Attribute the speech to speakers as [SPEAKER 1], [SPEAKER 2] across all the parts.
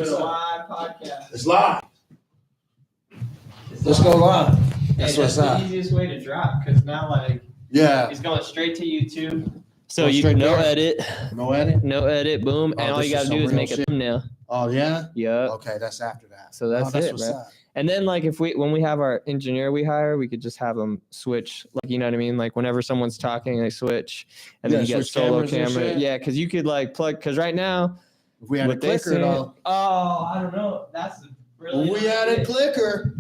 [SPEAKER 1] It's a live podcast.
[SPEAKER 2] It's live. Let's go live.
[SPEAKER 1] That's the easiest way to drop, because now it's going straight to YouTube.
[SPEAKER 3] So you can no edit, boom, and all you gotta do is make a thumbnail.
[SPEAKER 2] Oh yeah.
[SPEAKER 3] Yeah.
[SPEAKER 2] Okay, that's after that.
[SPEAKER 3] So that's it, bro. And then when we have our engineer we hire, we could just have them switch, you know what I mean? Like whenever someone's talking, they switch, and then you get solo camera. Yeah, because you could plug. Because right now,
[SPEAKER 2] if we had a clicker, though.
[SPEAKER 1] Oh, I don't know. That's really.
[SPEAKER 2] We had a clicker.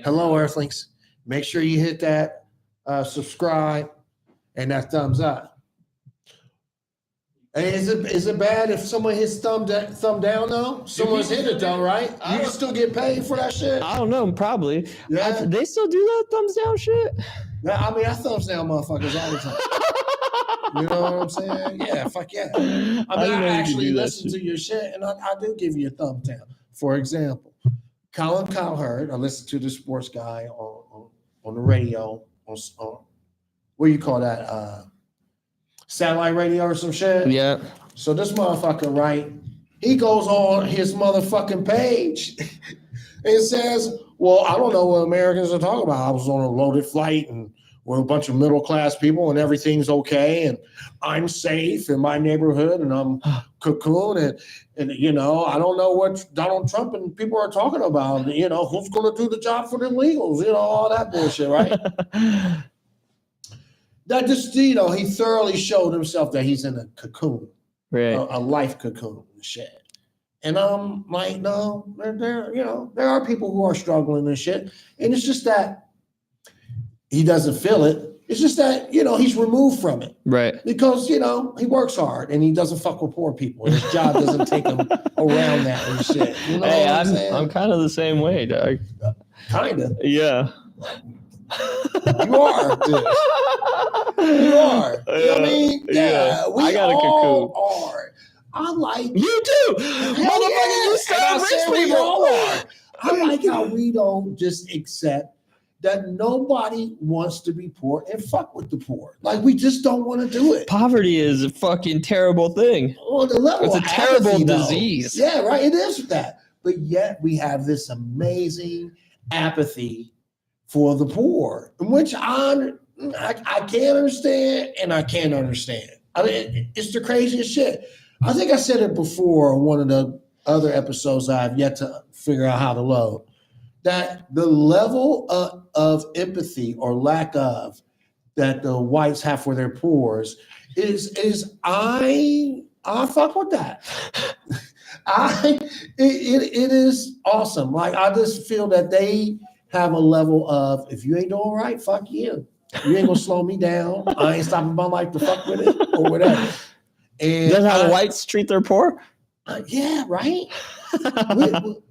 [SPEAKER 2] Hello, Earthlings. Make sure you hit that subscribe and that thumbs up. Hey, is it bad if someone hits thumb down though? Someone's hit it though, right? You can still get paid for that shit.
[SPEAKER 3] I don't know, probably.
[SPEAKER 2] Yeah.
[SPEAKER 3] They still do that thumbs down shit.
[SPEAKER 2] Yeah, I mean, I thumbs down motherfuckers all the time. You know what I'm saying? Yeah, fuck yeah. I actually listen to your shit, and I do give you a thumbs down. For example, Colin Cowherd, I listen to the sports guy on the radio on what do you call that? Satellite radio or some shit.
[SPEAKER 3] Yeah.
[SPEAKER 2] So this motherfucker, right? He goes on his motherfucking page and says, "Well, I don't know what Americans are talking about. I was on a loaded flight and we're a bunch of middle class people and everything's okay and I'm safe in my neighborhood and I'm cocoon and you know I don't know what Donald Trump and people are talking about. You know who's going to do the job for the illegals? You know all that bullshit, right?" That just, you know, he thoroughly showed himself that he's in a cocoon,
[SPEAKER 3] right?
[SPEAKER 2] A life cocoon and shit. And I'm like, no, there are people who are struggling and shit. And it's just that he doesn't feel it. It's just that, you know, he's removed from it.
[SPEAKER 3] Right.
[SPEAKER 2] Because, you know, he works hard and he doesn't fuck with poor people. And his job doesn't take him around that and shit. You know what I'm saying?
[SPEAKER 3] I'm kind of the same way, dog.
[SPEAKER 2] Kind of.
[SPEAKER 3] Yeah.
[SPEAKER 2] You are, dude. You are. You know what I mean? Yeah. We all are. I like
[SPEAKER 3] you too. Motherfucker, you sound rich
[SPEAKER 2] we all are. I like how we don't just accept that nobody wants to be poor and fuck with the poor. Like we just don't want to do it.
[SPEAKER 3] Poverty is a fucking terrible thing.
[SPEAKER 2] Well, the level
[SPEAKER 3] it's a terrible disease.
[SPEAKER 2] Yeah, right. It is that. But yet we have this amazing apathy for the poor, which I can't understand and I can't understand. I mean, it's the craziest shit. I think I said it before on one of the other episodes I've yet to figure out how to load, that the level of empathy or lack of that the whites have for their poors is I fuck with that. It is awesome. Like I just feel that they have a level of, if you ain't doing right, fuck you. You ain't gonna slow me down. I ain't stopping my life to fuck with it or whatever. And
[SPEAKER 3] that's how the whites treat their poor?
[SPEAKER 2] Yeah, right?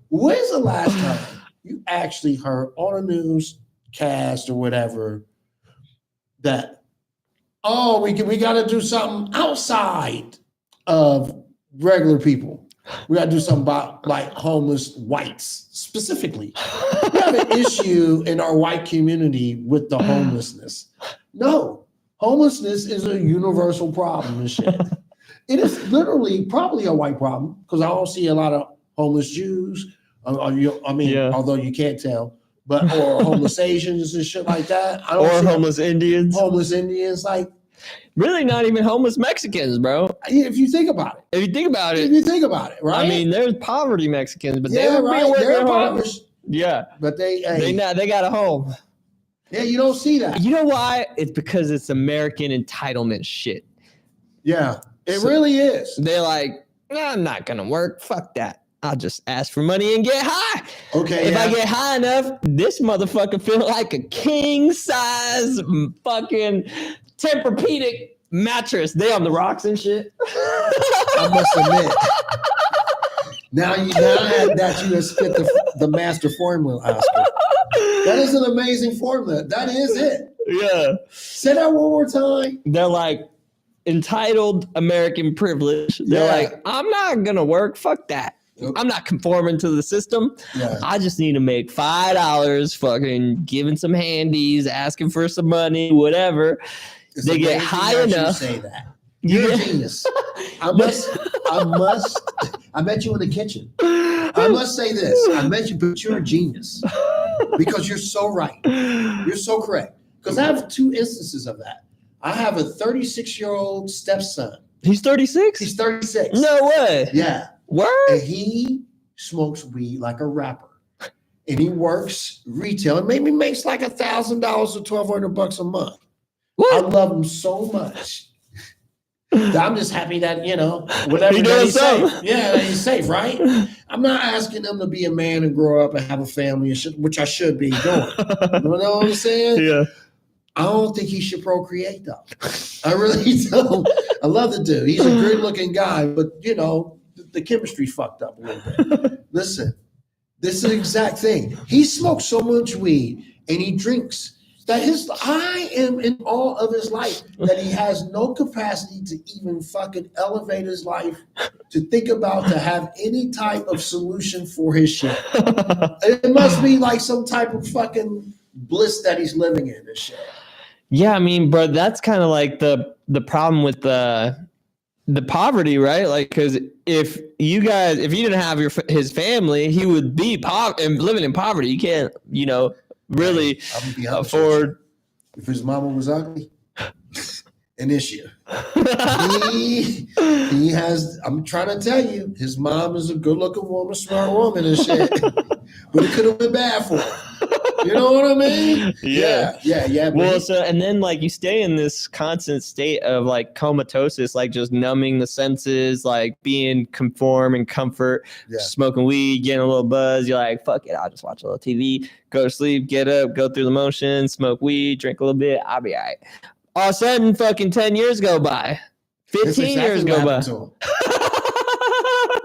[SPEAKER 2] When's the last time you actually heard on a newscast or whatever that, oh, we got to do something outside of regular people? We got to do something about like homeless whites specifically. We have an issue in our white community with the homelessness. No, homelessness is a universal problem and shit. It is literally probably a white problem because I don't see a lot of homeless Jews. Although you can't tell, but or homeless Asians and shit like that. I don't see
[SPEAKER 3] homeless Indians.
[SPEAKER 2] Homeless Indians, like.
[SPEAKER 3] Really not even homeless Mexicans, bro.
[SPEAKER 2] If you think about it.
[SPEAKER 3] If you think about it,
[SPEAKER 2] right?
[SPEAKER 3] I mean, there's poverty Mexicans, but they're
[SPEAKER 2] impoverished.
[SPEAKER 3] Yeah.
[SPEAKER 2] But they
[SPEAKER 3] got a home.
[SPEAKER 2] Yeah, you don't see that.
[SPEAKER 3] You know why? It's because it's American entitlement shit.
[SPEAKER 2] Yeah, it really is.
[SPEAKER 3] They're like, I'm not going to work. Fuck that. I'll just ask for money and get high.
[SPEAKER 2] Okay.
[SPEAKER 3] If I get high enough, this motherfucker feel like a king size fucking Tempur-Pedic mattress. They on the rocks and shit.
[SPEAKER 2] I must admit. Now that you have spit the master formula, Oscar. That is an amazing formula. That is it.
[SPEAKER 3] Yeah.
[SPEAKER 2] Say that one more time.
[SPEAKER 3] They're like entitled American privilege. They're like, I'm not gonna work. Fuck that. Okay. I'm not conforming to the system. Yeah. I just need to make $5 fucking giving some handies, asking for some money, whatever.
[SPEAKER 2] It's
[SPEAKER 3] they get high enough.
[SPEAKER 2] You say that. You're a genius. I met you in the kitchen. I must say this. I mentioned, but you're a genius because you're so right. You're so correct. Because I have 2 instances of that. I have a 36-year-old stepson.
[SPEAKER 3] He's 36?
[SPEAKER 2] He's 36.
[SPEAKER 3] No way.
[SPEAKER 2] Yeah.
[SPEAKER 3] Word?
[SPEAKER 2] And he smokes weed like a rapper. And he works retail and maybe makes like $1,000 or $1,200 a month.
[SPEAKER 3] What?
[SPEAKER 2] I love him so much. I'm just happy that, whatever
[SPEAKER 3] He
[SPEAKER 2] that
[SPEAKER 3] doing
[SPEAKER 2] he's safe.
[SPEAKER 3] something.
[SPEAKER 2] Yeah, that he's safe, right? I'm not asking him to be a man and grow up and have a family, and shit, which I should be doing. You know what I'm saying?
[SPEAKER 3] Yeah.
[SPEAKER 2] I don't think he should procreate, though. I really don't. I love the dude. He's a good-looking guy, but, the chemistry fucked up a little bit. Listen, this is the exact thing. He smokes so much weed, and he drinks. I am in awe of his life that he has no capacity to even fucking elevate his life, to think about, to have any type of solution for his shit. It must be like some type of fucking bliss that he's living in and shit.
[SPEAKER 3] Yeah, I mean, bro, that's kind of like the problem with the poverty, right? Like, because if you didn't have his family, he would be and living in poverty. You can't, really afford.
[SPEAKER 2] If his mama was ugly, an issue. He has. I'm trying to tell you, his mom is a good-looking woman, smart woman, and shit. But it could have been bad for her. You know what I mean? Yeah.
[SPEAKER 3] Well, and then like you stay in this constant state of like comatosis, like just numbing the senses, like being conform and comfort, smoking weed, getting a little buzz. You're like, fuck it, I'll just watch a little TV, go to sleep, get up, go through the motions, smoke weed, drink a little bit, I'll be all right. All of a sudden, fucking 10 years go by, 15 years go by.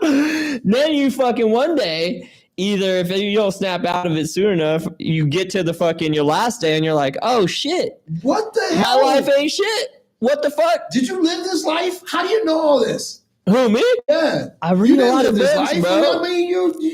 [SPEAKER 3] Then you fucking one day, either if you don't snap out of it soon enough, you get to your last day and you're like, oh shit.
[SPEAKER 2] What the hell?
[SPEAKER 3] My life ain't shit. What the fuck?
[SPEAKER 2] Did you live this life? How do you know all this?
[SPEAKER 3] Who, me?
[SPEAKER 2] Yeah.
[SPEAKER 3] I read a lot of books,
[SPEAKER 2] life,
[SPEAKER 3] bro.
[SPEAKER 2] You know what I mean?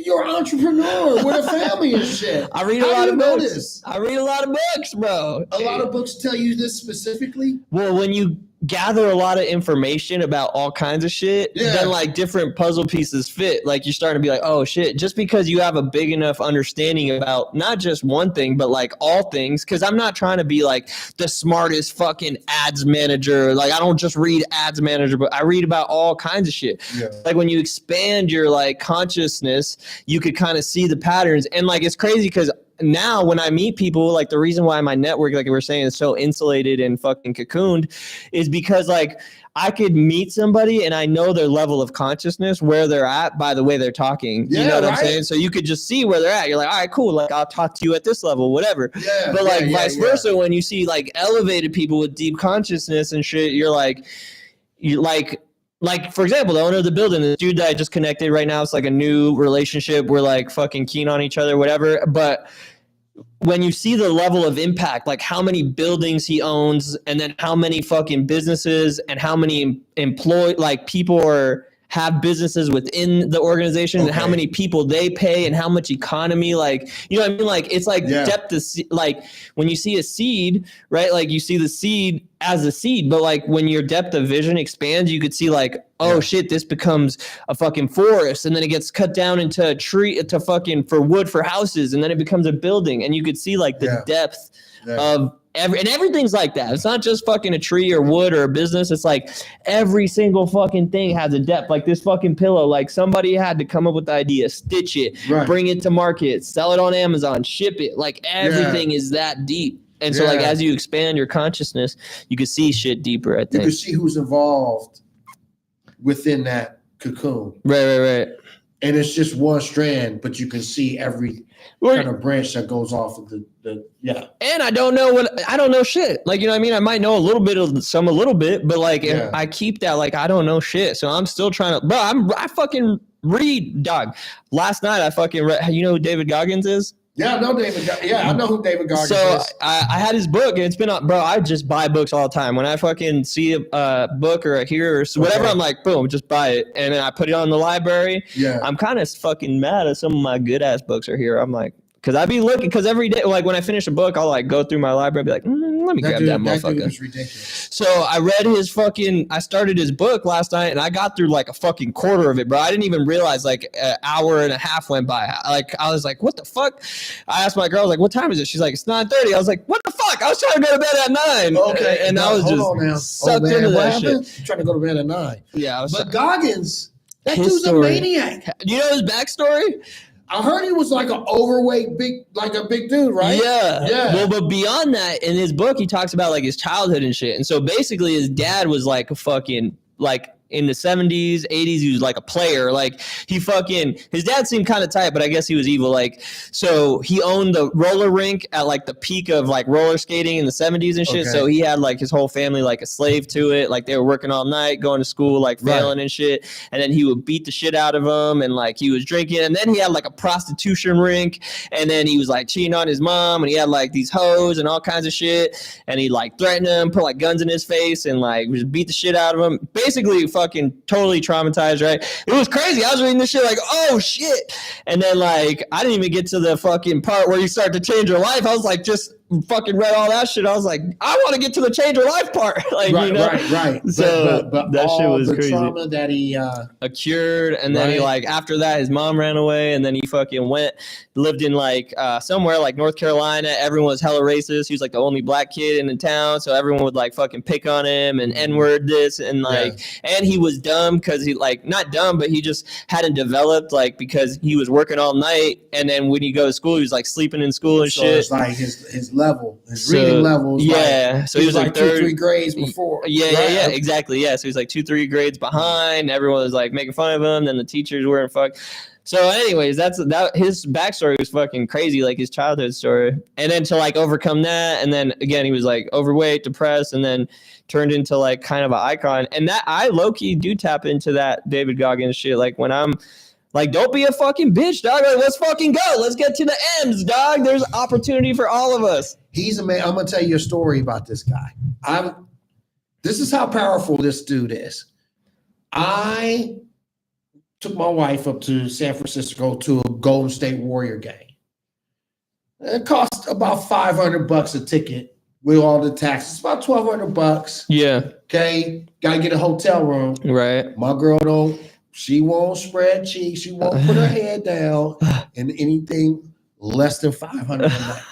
[SPEAKER 2] You're an entrepreneur with a family and shit.
[SPEAKER 3] I read a lot of books. I read a lot of books, bro.
[SPEAKER 2] A lot of books tell you this specifically?
[SPEAKER 3] Well, when you gather a lot of information about all kinds of shit, then like different puzzle pieces fit. Like you're starting to be like, oh shit, just because you have a big enough understanding about not just one thing, but like all things. Cause I'm not trying to be like the smartest fucking ads manager. Like I don't just read ads manager, but I read about all kinds of shit. Yeah. Like when you expand your like consciousness, you could kind of see the patterns. And like, it's crazy because now when I meet people, like the reason why my network, like we were saying, is so insulated and fucking cocooned is because like I could meet somebody and I know their level of consciousness, where they're at by the way they're talking. You know what I'm saying? So you could just see where they're at. You're like, all right, cool. Like I'll talk to you at this level, whatever. Yeah, but like vice versa, when you see like elevated people with deep consciousness and shit, you're like, for example, the owner of the building, the dude that I just connected right now, it's like a new relationship. We're like fucking keen on each other, whatever. But when you see the level of impact, like how many buildings he owns and then how many fucking businesses and how many people have businesses within the organization and how many people they pay and how much economy, like, you know what I mean? Like, it's like depth of, like when you see a seed, right? Like you see the seed as a seed, but like when your depth of vision expands, you could see like, oh shit, this becomes a fucking forest. And then it gets cut down into a tree to fucking for wood for houses. And then it becomes a building. And you could see like the depth of and everything's like that. It's not just fucking a tree or wood or a business. It's like every single fucking thing has a depth. Like this fucking pillow, like somebody had to come up with the idea, stitch it, bring it to market, sell it on Amazon, ship it. Like everything is that deep. And so like as you expand your consciousness, you can see shit deeper, I think.
[SPEAKER 2] You can see who's involved within that cocoon.
[SPEAKER 3] Right.
[SPEAKER 2] And it's just one strand, but you can see every kind of branch that goes off of the And
[SPEAKER 3] I don't know shit. Like, you know what I mean? I might know a little bit, but like if I keep that, like, I don't know shit. So I'm still trying to, bro, I fucking read, dog. Last night I fucking read, you know who David Goggins is?
[SPEAKER 2] Yeah, I know David. I know who David Goggins is.
[SPEAKER 3] So I had his book, and it's been bro. I just buy books all the time. When I fucking see a book or I hear or whatever, I'm like, boom, just buy it, and then I put it on the library. Yeah, I'm kind of fucking mad at some of my good ass books are here. I'm like, because I be looking, because every day, like when I finish a book, I'll like go through my library, and be like, let me grab that motherfucker.
[SPEAKER 2] That dude was ridiculous.
[SPEAKER 3] So I started his book last night and I got through like a fucking quarter of it, bro. I didn't even realize like an hour and a half went by. Like, I was like, what the fuck? I asked my girl, I was like, what time is it? She's like, it's 9:30. I was like, what the fuck? I was trying to go to bed at 9.
[SPEAKER 2] Okay.
[SPEAKER 3] And I was just sucked into that shit.
[SPEAKER 2] You're trying to go to bed at 9.
[SPEAKER 3] Yeah.
[SPEAKER 2] But Goggins, that dude's a maniac.
[SPEAKER 3] You know his backstory?
[SPEAKER 2] I heard he was like an overweight, big dude, right?
[SPEAKER 3] Yeah. Well, but beyond that, in his book, he talks about like his childhood and shit. And so basically his dad was like a fucking like in the 70s, 80s, he was like a player. Like his dad seemed kind of tight, but I guess he was evil. Like, so he owned the roller rink at like the peak of like roller skating in the 70s and shit. Okay. So he had like his whole family like a slave to it. Like they were working all night, going to school, like failing and shit. And then he would beat the shit out of them and like he was drinking. And then he had like a prostitution rink. And then he was like cheating on his mom and he had like these hoes and all kinds of shit. And he like threatened him, put like guns in his face and like just beat the shit out of him. Basically fucking totally traumatized, right? It was crazy. I was reading this shit like, oh shit. And then like I didn't even get to the fucking part where you start to change your life. I was like just fucking read all that shit. I was like, I want to get to the change your life part. Like, right, you know? Right.
[SPEAKER 2] So but that shit was crazy. Trauma that he
[SPEAKER 3] cured, and then he like after that his mom ran away, and then he fucking lived in like somewhere like North Carolina. Everyone was hella racist. He was like the only black kid in the town, so everyone would like fucking pick on him and N-word this and like and he was dumb because he like not dumb, but he just hadn't developed like because he was working all night, and then when he go to school, he was like sleeping in school and shit.
[SPEAKER 2] It's like his level, his reading levels.
[SPEAKER 3] Yeah,
[SPEAKER 2] like,
[SPEAKER 3] so he was like
[SPEAKER 2] 2-3 grades before.
[SPEAKER 3] Yeah, exactly. Yeah, so he was like 2-3 grades behind. Everyone was like making fun of him. Then the teachers were in fuck. So, anyways, that his backstory was fucking crazy, like his childhood story. And then to like overcome that, and then again he was like overweight, depressed, and then turned into like kind of an icon. And that I low key do tap into that David Goggins shit. Like when I'm like, don't be a fucking bitch, dog. Like, let's fucking go. Let's get to the M's, dog. There's opportunity for all of us.
[SPEAKER 2] He's a man. I'm gonna tell you a story about this guy. This is how powerful this dude is. I took my wife up to San Francisco to a Golden State Warrior game. It cost about $500 a ticket with all the taxes. About $1,200.
[SPEAKER 3] Yeah.
[SPEAKER 2] Okay. Gotta get a hotel room.
[SPEAKER 3] Right.
[SPEAKER 2] My girl she won't spread cheeks. She won't put her head down in anything less than $500 a night.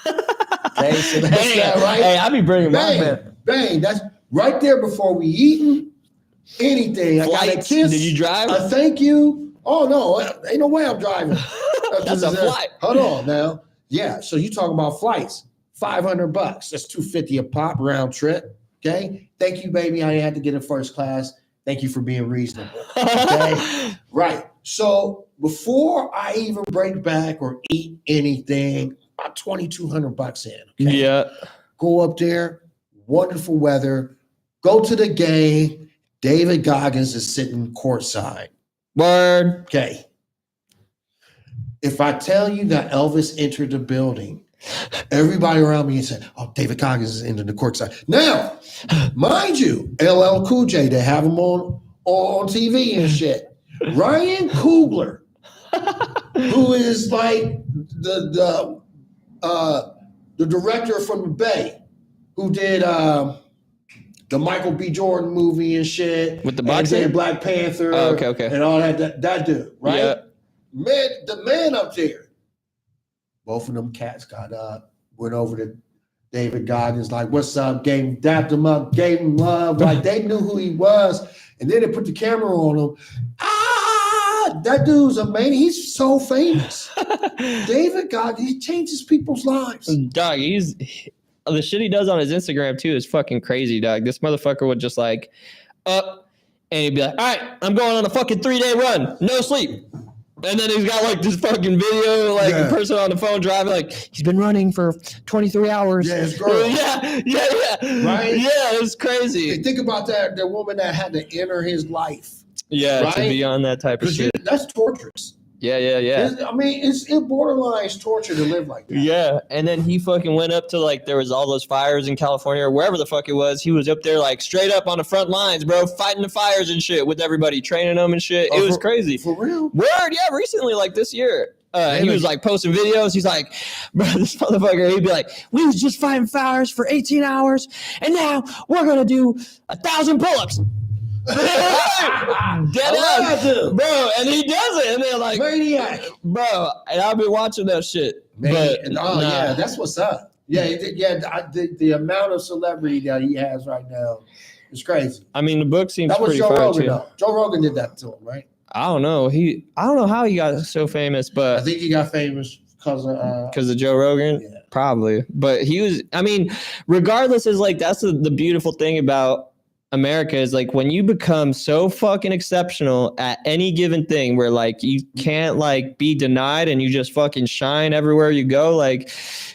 [SPEAKER 2] Okay, so that's that, right?
[SPEAKER 3] Hey, I be bringing my man.
[SPEAKER 2] Bang, that's right there before we eating anything.
[SPEAKER 3] Flights.
[SPEAKER 2] I got a kiss.
[SPEAKER 3] Did you drive?
[SPEAKER 2] A thank you. Oh, no, ain't no way I'm driving.
[SPEAKER 3] That's a flight.
[SPEAKER 2] Hold on now. Yeah, so you talking about flights. $500. That's $250 a pop round trip. Okay, thank you, baby. I had to get in first class. Thank you for being reasonable. Okay? Right. So before I even break back or eat anything, about $2,200 in. Okay?
[SPEAKER 3] Yeah.
[SPEAKER 2] Go up there, wonderful weather, go to the game. David Goggins is sitting courtside.
[SPEAKER 3] Word.
[SPEAKER 2] Okay. If I tell you that Elvis entered the building, everybody around me said, oh, David Goggins is into the courtside. Now, mind you, LL Cool J, they have him on TV and shit. Ryan Coogler, who is like the director from the Bay, who did the Michael B. Jordan movie and shit.
[SPEAKER 3] With the boxing?
[SPEAKER 2] And Black Panther.
[SPEAKER 3] Oh, okay.
[SPEAKER 2] And all that dude, right?
[SPEAKER 3] Yeah.
[SPEAKER 2] Man, the man up there. Both of them cats got up, went over to David Goggins, like, what's up? Dapped him up, gave him love. Like, they knew who he was. And then they put the camera on him. That dude's amazing. He's so famous. David Goggins, he changes people's lives.
[SPEAKER 3] Dog, the shit he does on his Instagram, too, is fucking crazy, dog. This motherfucker would just, like, up, and he'd be like, all right, I'm going on a fucking 3-day run. No sleep. And then he's got like this fucking video, like a person on the phone driving, like he's been running for 23 hours.
[SPEAKER 2] Yeah, it's great.
[SPEAKER 3] Yeah. Right? Yeah, it's crazy.
[SPEAKER 2] And think about that, the woman that had to enter his life.
[SPEAKER 3] Yeah, right? To be on that type of shit.
[SPEAKER 2] That's torturous.
[SPEAKER 3] Yeah.
[SPEAKER 2] It borderline torture to live like that.
[SPEAKER 3] Yeah, and then he fucking went up to like there was all those fires in California or wherever the fuck it was. He was up there like straight up on the front lines, bro, fighting the fires and shit with everybody, training them and shit. It was crazy.
[SPEAKER 2] For real?
[SPEAKER 3] Word, yeah, recently, like this year. He was like posting videos. He's like, bro, this motherfucker, he'd be like, we was just fighting fires for 18 hours, and now we're going to do 1,000 pull-ups. Dead ass, bro, and he does it, and they're like,
[SPEAKER 2] maniac,
[SPEAKER 3] bro. And I've been watching that shit.
[SPEAKER 2] Yeah, that's what's up. Yeah, the amount of celebrity that he has right now is crazy.
[SPEAKER 3] I mean, the book seems
[SPEAKER 2] that was
[SPEAKER 3] pretty
[SPEAKER 2] Joe Rogan.
[SPEAKER 3] too.
[SPEAKER 2] Though. Joe Rogan did that to him, right?
[SPEAKER 3] I don't know. I don't know how he got so famous, but
[SPEAKER 2] I think he got famous because
[SPEAKER 3] of Joe Rogan.
[SPEAKER 2] Yeah.
[SPEAKER 3] Probably, but he was. I mean, regardless, is like that's the beautiful thing about America is like when you become so fucking exceptional at any given thing where like you can't like be denied and you just fucking shine everywhere you go. Like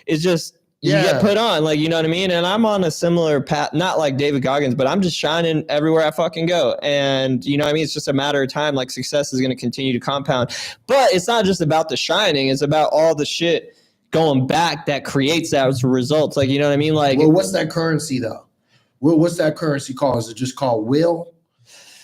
[SPEAKER 3] it's just you get put on, like, you know what I mean? And I'm on a similar path, not like David Goggins, but I'm just shining everywhere I fucking go. And you know what I mean? It's just a matter of time. Like success is going to continue to compound, but it's not just about the shining. It's about all the shit going back that creates those results. Like, you know what I mean? Like,
[SPEAKER 2] well, what's that currency though? What's that currency called? Is it just called will?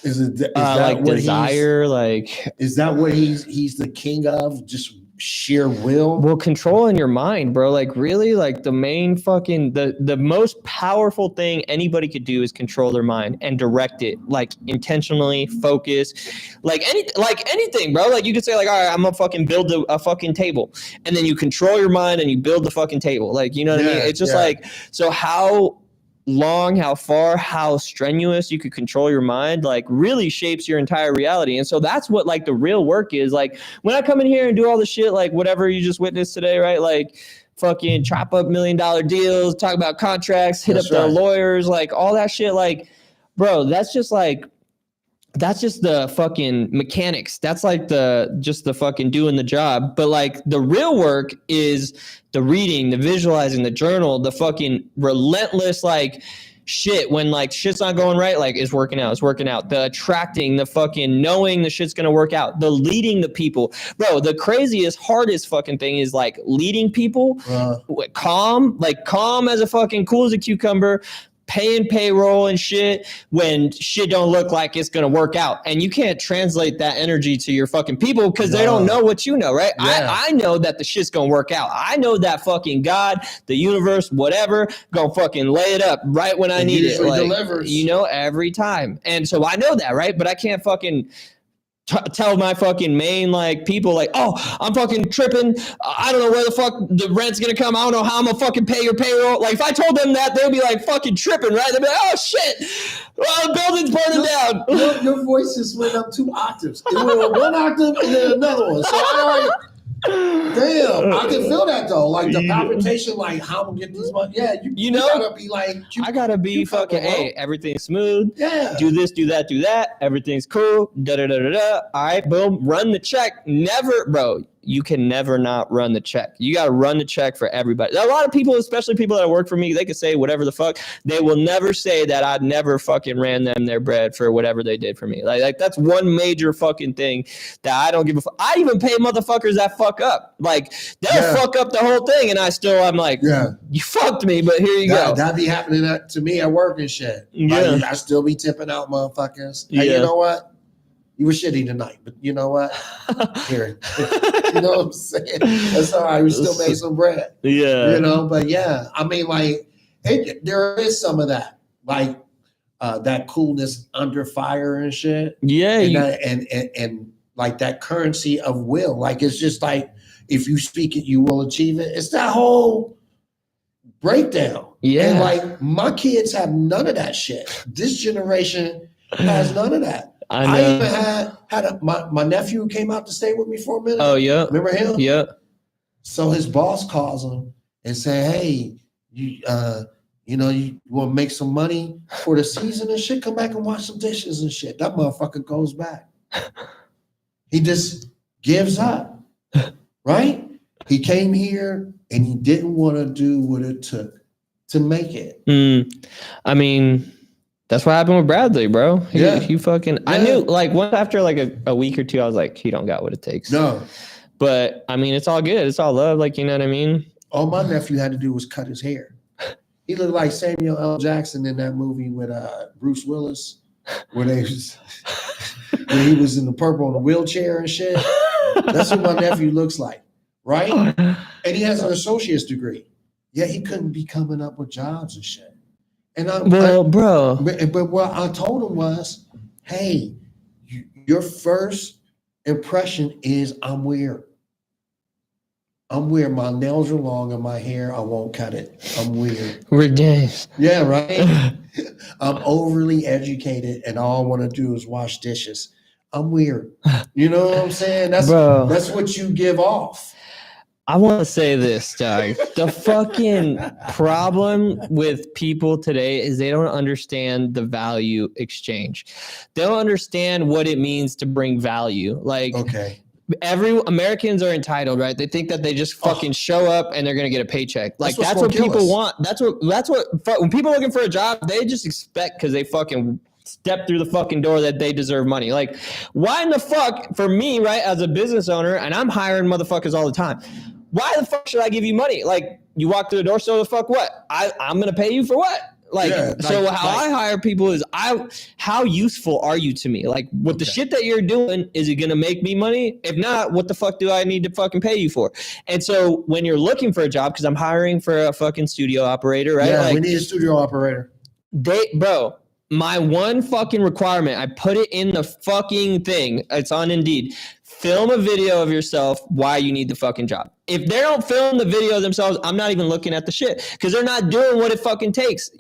[SPEAKER 2] Is that
[SPEAKER 3] like what desire? Like,
[SPEAKER 2] is that what he's the king of? Just sheer will?
[SPEAKER 3] Well, controlling your mind, bro. Like really, like the main fucking the most powerful thing anybody could do is control their mind and direct it, like intentionally focus, like anything, bro. Like you could say like, all right, I'm gonna fucking build a fucking table, and then you control your mind and you build the fucking table. Like, you know what I mean? It's just like, so how long, how far, how strenuous you could control your mind, like really shapes your entire reality. And so that's what like the real work is. Like when I come in here and do all the shit, like whatever you just witnessed today, right? Like fucking chop up $1 million deals, talk about contracts, hit up the lawyers, like all that shit. Like, bro, that's just the fucking mechanics. That's like just the fucking doing the job. But like the real work is the reading, the visualizing, the journal, the fucking relentless like shit when like shit's not going right, like it's working out. The attracting, the fucking knowing the shit's gonna work out, the leading the people. Bro, the craziest, hardest fucking thing is like leading people calm as a fucking cool as a cucumber, paying payroll and shit when shit don't look like it's gonna work out. And you can't translate that energy to your fucking people because they don't know what you know, right? I know that the shit's gonna work out. I know that fucking God, the universe, whatever, gonna fucking lay it up right when I need it. Like, delivers. You know, every time. And so I know that, right? But I can't fucking tell my fucking main like people like, oh, I'm fucking tripping. I don't know where the fuck the rent's gonna come. I don't know how I'm gonna fucking pay your payroll. Like if I told them that, they'd be like fucking tripping, right? They'd be like, oh shit, well, the building's burning down.
[SPEAKER 2] Your voice just went up 2 octaves. It went 1 octave and then another one. So damn, I can feel that though. Like the palpitation, like how I'm gonna get this money. Yeah, you know, gotta be like,
[SPEAKER 3] I gotta be fucking, hey, everything's smooth.
[SPEAKER 2] Yeah.
[SPEAKER 3] Do this, do that, do that. Everything's cool. Da da da da da. All right, boom. Run the check. Never, bro. You can never not run the check. You got to run the check for everybody. A lot of people, especially people that work for me, they could say whatever the fuck. They will never say that I never fucking ran them their bread for whatever they did for me. Like that's one major fucking thing that I don't give a fuck. I even pay motherfuckers that fuck up. Like they'll fuck up the whole thing, and I'm like, you fucked me, but here you go.
[SPEAKER 2] That be happening to me at work and shit.
[SPEAKER 3] Yeah.
[SPEAKER 2] I still be tipping out motherfuckers. Hey, you know what? You were shitty tonight, but you know what? Here. You know what I'm saying? That's all right. We still made some bread.
[SPEAKER 3] Yeah.
[SPEAKER 2] You know, but yeah, I mean, like, there is some of that, like that coolness under fire and shit.
[SPEAKER 3] Yeah.
[SPEAKER 2] And like that currency of will. Like, it's just like, if you speak it, you will achieve it. It's that whole breakdown.
[SPEAKER 3] Yeah.
[SPEAKER 2] And like, my kids have none of that shit. This generation has none of that. I even had my nephew who came out to stay with me for a minute.
[SPEAKER 3] Oh yeah,
[SPEAKER 2] remember him?
[SPEAKER 3] Yeah.
[SPEAKER 2] So his boss calls him and say, "Hey, you want to make some money for the season and shit? Come back and wash some dishes and shit." That motherfucker goes back. He just gives up, right? He came here and he didn't want to do what it took to make it.
[SPEAKER 3] I mean, that's what happened with Bradley, bro. He fucking. I knew, like, once after like a week or two, I was like, he don't got what it takes.
[SPEAKER 2] No,
[SPEAKER 3] but I mean, it's all good. It's all love. Like, you know what I mean?
[SPEAKER 2] All my nephew had to do was cut his hair. He looked like Samuel L. Jackson in that movie with Bruce Willis, where he was in the purple in a wheelchair and shit. That's what my nephew looks like. right? And he has an associate's degree. Yet he couldn't be coming up with jobs and shit. And
[SPEAKER 3] bro.
[SPEAKER 2] But what I told him was, hey, your first impression is I'm weird. I'm weird. My nails are long and my hair, I won't cut it. I'm weird.
[SPEAKER 3] We're gangs.
[SPEAKER 2] Yeah, right? I'm overly educated and all I want to do is wash dishes. I'm weird. You know what I'm saying? That's what you give off.
[SPEAKER 3] I want to say this, Doug. The fucking problem with people today is they don't understand the value exchange. They don't understand what it means to bring value. Like, Americans are entitled, right? They think that they just fucking show up and they're gonna get a paycheck. Like that's what people want. That's what when people are looking for a job, they just expect because they fucking step through the fucking door that they deserve money. Like, why in the fuck, for me, right, as a business owner, and I'm hiring motherfuckers all the time, why the fuck should I give you money? Like, you walk through the door, so the fuck what? I'm gonna pay you for what? Like, I hire people is how useful are you to me? Like, with the shit that you're doing, is it gonna make me money? If not, what the fuck do I need to fucking pay you for? And so when you're looking for a job, because I'm hiring for a fucking studio operator, right?
[SPEAKER 2] Yeah,
[SPEAKER 3] like,
[SPEAKER 2] we need a studio operator.
[SPEAKER 3] My one fucking requirement, I put it in the fucking thing. It's on Indeed. Film a video of yourself why you need the fucking job. If they don't film the video themselves, I'm not even looking at the shit because they're not doing what it fucking takes.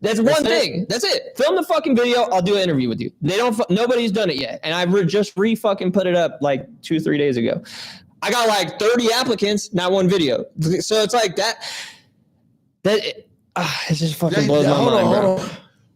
[SPEAKER 3] That's one thing. That's it. Film the fucking video. I'll do an interview with you. Nobody's done it yet. And I just fucking put it up like 2-3 days ago. I got like 30 applicants, not one video. So it's like that it just fucking blows my mind, bro.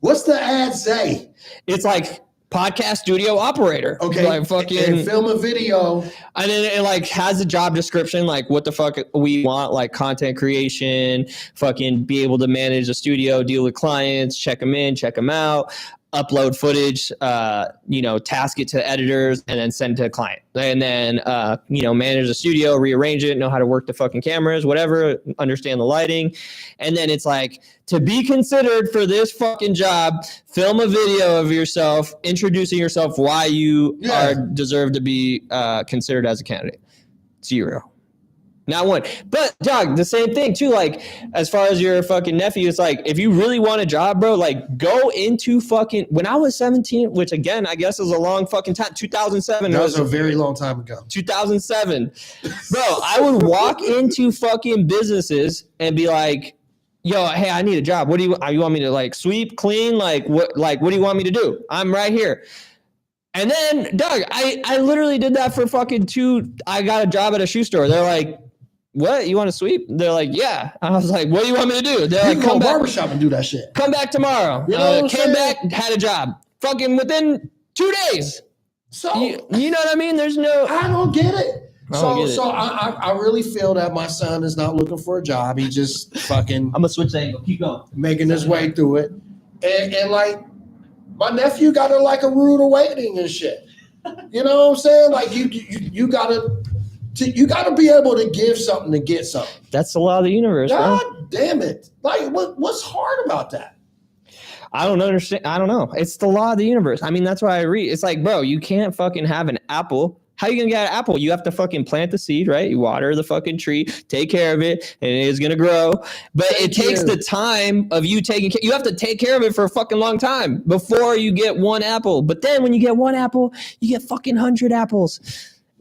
[SPEAKER 2] What's the ad say?
[SPEAKER 3] It's like podcast studio operator.
[SPEAKER 2] Okay.
[SPEAKER 3] Like fucking
[SPEAKER 2] and film a video.
[SPEAKER 3] And then it like has a job description, like what the fuck we want, like content creation, fucking be able to manage a studio, deal with clients, check them in, check them out, upload footage, task it to editors and then send to a client. And then, manage the studio, rearrange it, know how to work the fucking cameras, whatever, understand the lighting. And then it's like, to be considered for this fucking job, film a video of yourself, introducing yourself, why you deserve to be considered as a candidate. 0. Not one. But, Doug, the same thing, too. Like, as far as your fucking nephew, it's like, if you really want a job, bro, like, go into fucking... When I was 17, which, again, I guess is a long fucking time. 2007.
[SPEAKER 2] That was a very long time ago.
[SPEAKER 3] 2007. Bro, I would walk into fucking businesses and be like, yo, hey, I need a job. What do you want me to, like, sweep, clean? Like, what do you want me to do? I'm right here. And then, Doug, I literally did that for fucking I got a job at a shoe store. They're like, what? You want to sweep? They're like, yeah. I was like, what do you want me to do? They're like, come back.
[SPEAKER 2] Barbershop and do that shit.
[SPEAKER 3] Come back tomorrow. Came back, had a job. Fucking within 2 days.
[SPEAKER 2] So
[SPEAKER 3] you know what I mean? There's no.
[SPEAKER 2] I don't get it. I really feel that my son is not looking for a job. He just fucking.
[SPEAKER 3] I'm gonna switch the angle. Keep going.
[SPEAKER 2] Making his way through it, and like my nephew got a rude awakening and shit. You know what I'm saying? Like you gotta be able to give something to get something.
[SPEAKER 3] That's the law of the universe,
[SPEAKER 2] God
[SPEAKER 3] bro.
[SPEAKER 2] Damn it! Like what's hard about that?
[SPEAKER 3] I don't understand. I don't know. It's the law of the universe. I mean, that's why I read. It's like, bro, you can't fucking have an apple. How you gonna get an apple? You have to fucking plant the seed, right? You water the fucking tree, take care of it, and it is gonna grow. But it takes the time of you taking care. You have to take care of it for a fucking long time before you get one apple. But then when you get one apple, you get fucking 100 apples.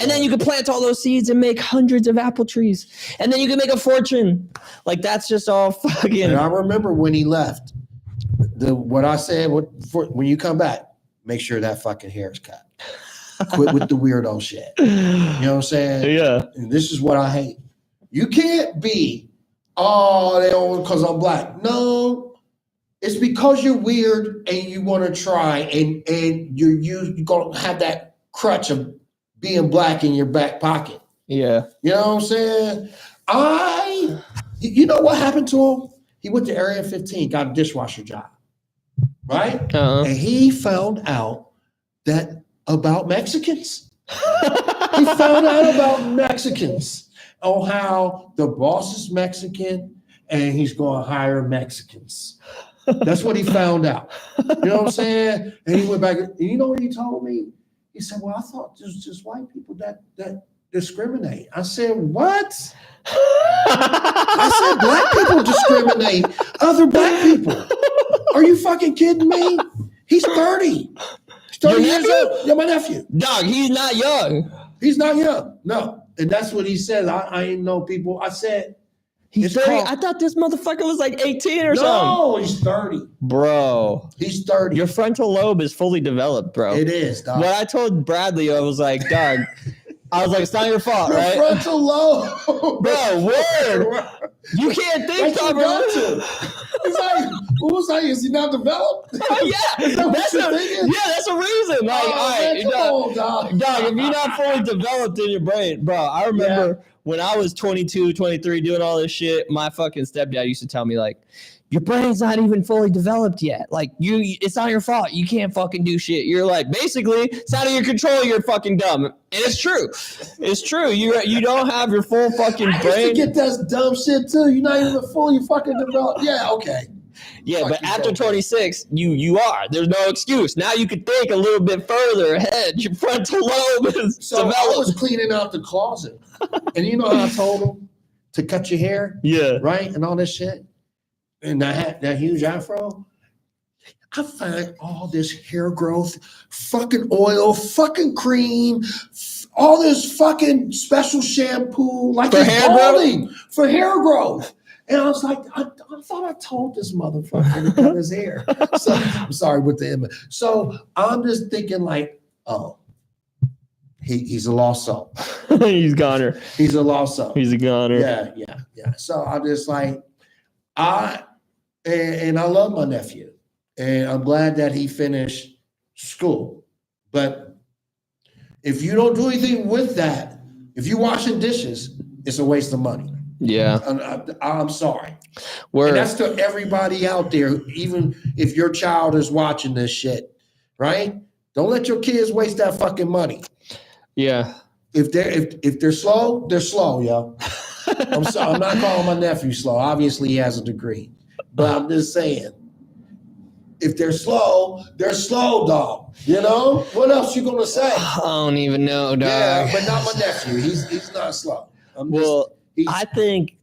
[SPEAKER 3] And then you can plant all those seeds and make hundreds of apple trees. And then you can make a fortune. Like, that's just all fucking.
[SPEAKER 2] And I remember when he left, what I said, when you come back, make sure that fucking hair is cut. Quit with the weirdo shit. You know what I'm saying?
[SPEAKER 3] Yeah.
[SPEAKER 2] And this is what I hate. You can't be, they don't because I'm black. No, it's because you're weird and you want to try and you're going to have that crutch of being black in your back pocket.
[SPEAKER 3] Yeah.
[SPEAKER 2] You know what I'm saying? You know what happened to him? He went to Area 15, got a dishwasher job. Right?
[SPEAKER 3] Uh-huh.
[SPEAKER 2] And he found out about Mexicans. He found out about Mexicans. Oh, how the boss is Mexican and he's going to hire Mexicans. That's what he found out. You know what I'm saying? And he went back, and you know what he told me? He said, well, I thought it was just white people that discriminate. I said, what? I said, black people discriminate other black people. Are you fucking kidding me? He's 30. He's 30 years old. Yeah, my nephew.
[SPEAKER 3] Dog, he's not young.
[SPEAKER 2] He's not young. No. And that's what he said. I ain't know people. I said,
[SPEAKER 3] he's 30. I thought this motherfucker was like 18 or something.
[SPEAKER 2] No, he's 30.
[SPEAKER 3] Bro.
[SPEAKER 2] He's 30.
[SPEAKER 3] Your frontal lobe is fully developed, bro.
[SPEAKER 2] It is, dog.
[SPEAKER 3] What I told Bradley, I was like, dog, I was like, it's not your fault,
[SPEAKER 2] your
[SPEAKER 3] right?
[SPEAKER 2] frontal lobe.
[SPEAKER 3] Bro, word. You can't think properly.
[SPEAKER 2] It's like, what was I? Is he not developed?
[SPEAKER 3] Yeah, that's a reason. Like, all right, dog, if you're not fully developed in your brain, bro. I remember when I was 22, 23, doing all this shit, my fucking stepdad used to tell me, like, your brain's not even fully developed yet. Like, it's not your fault. You can't fucking do shit. You're like, basically, it's out of your control. You're fucking dumb. And it's true. It's true. You don't have your full fucking brain.
[SPEAKER 2] I used to get that dumb shit too. You're not even fully fucking developed. Yeah, okay.
[SPEAKER 3] Yeah, but after 26, you are. There's no excuse. Now you can think a little bit further ahead. Your frontal lobe is developed.
[SPEAKER 2] I was cleaning out the closet. And you know how I told him to cut your hair?
[SPEAKER 3] Yeah.
[SPEAKER 2] Right? And all this shit? And I had that huge afro. I find all this hair growth, fucking oil, fucking cream, all this fucking special shampoo, like
[SPEAKER 3] for hair growth?
[SPEAKER 2] For hair growth. And I was like, I thought I told this motherfucker to cut his hair. So I'm sorry with the image. So I'm just thinking like, oh, he's a lost soul.
[SPEAKER 3] He's goner.
[SPEAKER 2] He's a lost soul.
[SPEAKER 3] He's a goner.
[SPEAKER 2] Yeah. So I'm just like, and I love my nephew, and I'm glad that he finished school. But if you don't do anything with that, if you're washing dishes, it's a waste of money.
[SPEAKER 3] Yeah.
[SPEAKER 2] I'm sorry. And that's to everybody out there, even if your child is watching this shit, right? Don't let your kids waste that fucking money.
[SPEAKER 3] Yeah.
[SPEAKER 2] If they're slow, they're slow, yo. I'm sorry, I'm not calling my nephew slow. Obviously, he has a degree. But I'm just saying, if they're slow, dog. You know? What else you gonna say?
[SPEAKER 3] I don't even know, dog.
[SPEAKER 2] Yeah, but not my nephew. He's not slow.
[SPEAKER 3] I think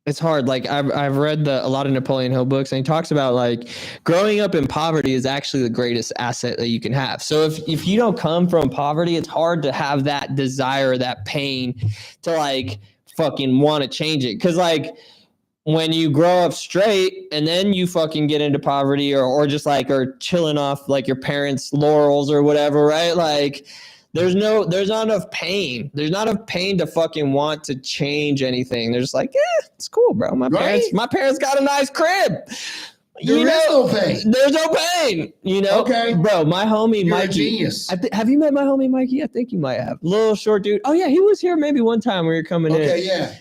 [SPEAKER 3] it's hard. Like I've read a lot of Napoleon Hill books, and he talks about like growing up in poverty is actually the greatest asset that you can have. So if you don't come from poverty, it's hard to have that desire, that pain to like fucking want to change it. Cause like when you grow up straight and then you fucking get into poverty or just like are chilling off like your parents' laurels or whatever, right? Like there's not enough pain. There's not enough pain to fucking want to change anything. They're just like, yeah, it's cool, bro. My parents got a nice crib.
[SPEAKER 2] There is no pain.
[SPEAKER 3] There's no pain. You know?
[SPEAKER 2] Okay.
[SPEAKER 3] Bro, my homie
[SPEAKER 2] You're
[SPEAKER 3] Mikey.
[SPEAKER 2] a genius.
[SPEAKER 3] Have you met my homie Mikey? I think you might have. Little short dude. Oh yeah, he was here maybe one time when you were coming in.
[SPEAKER 2] Okay, yeah.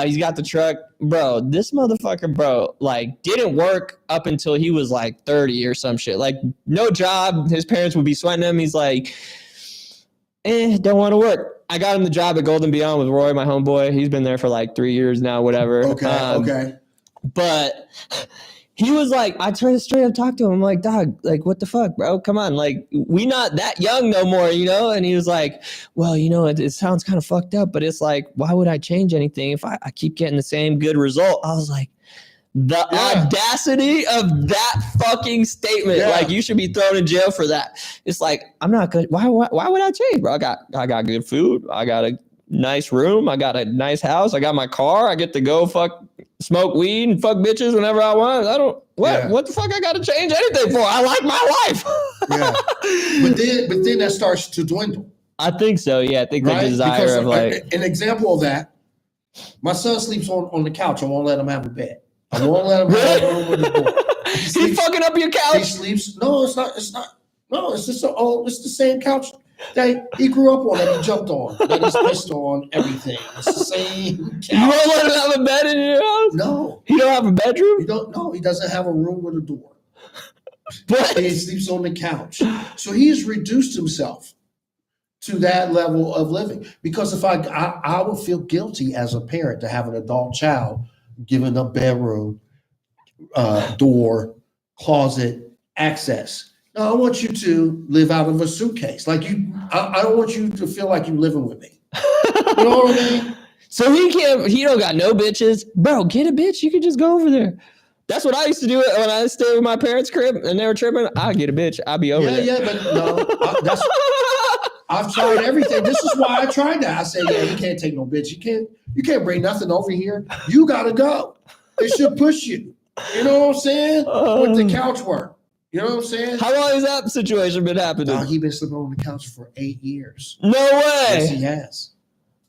[SPEAKER 3] He's got the truck. Bro, this motherfucker, bro, like didn't work up until he was like 30 or some shit. Like no job. His parents would be sweating him. He's like, don't want to work. I got him the job at Golden Beyond with Roy, my homeboy. He's been there for like 3 years now, whatever.
[SPEAKER 2] Okay.
[SPEAKER 3] But he was like, I tried to straight up talk to him. I'm like, dog, like, what the fuck, bro? Come on. Like, we not that young no more, you know? And he was like, well, you know, it sounds kind of fucked up, but it's like, why would I change anything if I keep getting the same good result? I was like, the audacity of that fucking statement. Yeah. Like, you should be thrown in jail for that. It's like, I'm not good. Why would I change, bro? I got good food. I got a nice room. I got a nice house. I got my car. I get to go smoke weed and fuck bitches whenever I want. What the fuck I got to change anything for? I like my life.
[SPEAKER 2] Yeah. But then that starts to dwindle.
[SPEAKER 3] I think so. Yeah. I think the desire because of like
[SPEAKER 2] an example of that. My son sleeps on the couch. I won't let him have a bed. I won't let him have a room with a door.
[SPEAKER 3] He's fucking up your couch.
[SPEAKER 2] He sleeps. No, it's not. No, it's just it's the same couch that he grew up on, that he jumped on, that he's pissed on, everything. It's the same couch.
[SPEAKER 3] You won't let him have a bed in your house?
[SPEAKER 2] No.
[SPEAKER 3] He don't have a bedroom?
[SPEAKER 2] He doesn't have a room with a door.
[SPEAKER 3] What?
[SPEAKER 2] He sleeps on the couch. So he's reduced himself to that level of living. Because if I would feel guilty as a parent to have an adult child given a bedroom, door, closet, access. No, I want you to live out of a suitcase. Like I don't want you to feel like you're living with me. You know what I mean?
[SPEAKER 3] So he don't got no bitches. Bro, get a bitch. You can just go over there. That's what I used to do when I stayed with my parents' crib and they were tripping. I'll get a bitch. I'll be over there.
[SPEAKER 2] Yeah, but no. I've tried everything. This is why I tried that. I said, yeah, you can't take no bitch. You can't bring nothing over here. You gotta go. They should push you. You know what I'm saying? With the couch work. You know what I'm saying?
[SPEAKER 3] How long has that situation been happening?
[SPEAKER 2] He's been sleeping on the couch for 8 years.
[SPEAKER 3] No way.
[SPEAKER 2] Yes, he has.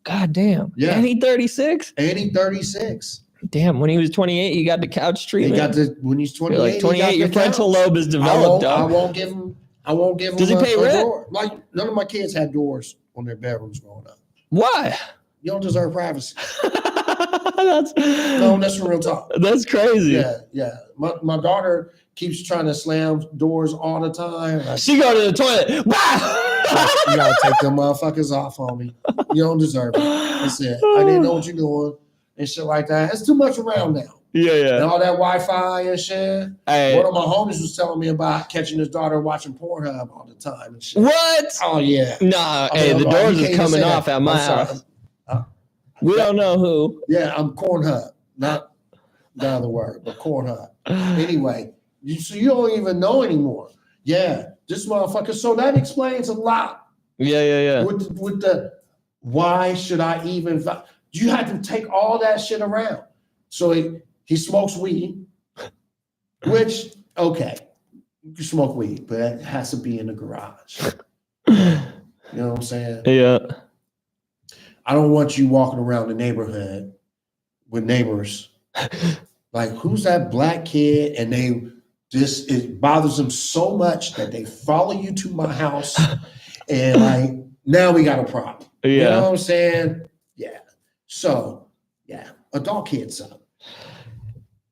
[SPEAKER 3] God damn.
[SPEAKER 2] Yeah.
[SPEAKER 3] And he 36?
[SPEAKER 2] And he 36.
[SPEAKER 3] Damn, when he was 28, you got the couch treatment.
[SPEAKER 2] When he's 28.
[SPEAKER 3] You're like 28, your frontal lobe is developed.
[SPEAKER 2] I won't give him.
[SPEAKER 3] Does he pay rent?
[SPEAKER 2] Door. Like none of my kids had doors on their bedrooms growing up.
[SPEAKER 3] Why?
[SPEAKER 2] You don't deserve privacy.
[SPEAKER 3] That's
[SPEAKER 2] real talk.
[SPEAKER 3] That's crazy.
[SPEAKER 2] Yeah. My daughter keeps trying to slam doors all the time.
[SPEAKER 3] She go to the toilet.
[SPEAKER 2] You gotta take them motherfuckers off on me. You don't deserve it. That's it. I didn't know what you're doing and shit like that. It's too much around now.
[SPEAKER 3] Yeah.
[SPEAKER 2] And all that Wi-Fi and shit.
[SPEAKER 3] Hey.
[SPEAKER 2] One of my homies was telling me about catching his daughter watching Pornhub all the time and shit.
[SPEAKER 3] What?
[SPEAKER 2] Oh yeah.
[SPEAKER 3] Nah, the doors are coming off at my house. We don't know who.
[SPEAKER 2] Yeah, I'm Cornhub, not the other word, but Cornhub. Anyway, so you don't even know anymore. Yeah, this motherfucker. So that explains a lot.
[SPEAKER 3] Yeah.
[SPEAKER 2] With the why should I even? You had to take all that shit around. So he smokes weed, which okay, you can smoke weed, but it has to be in the garage. You know what I'm saying?
[SPEAKER 3] Yeah.
[SPEAKER 2] I don't want you walking around the neighborhood with neighbors like, who's that black kid? And it bothers them so much that they follow you to my house, and like now we got a problem.
[SPEAKER 3] Yeah.
[SPEAKER 2] You know what I'm saying? Yeah. So yeah, adult kids up.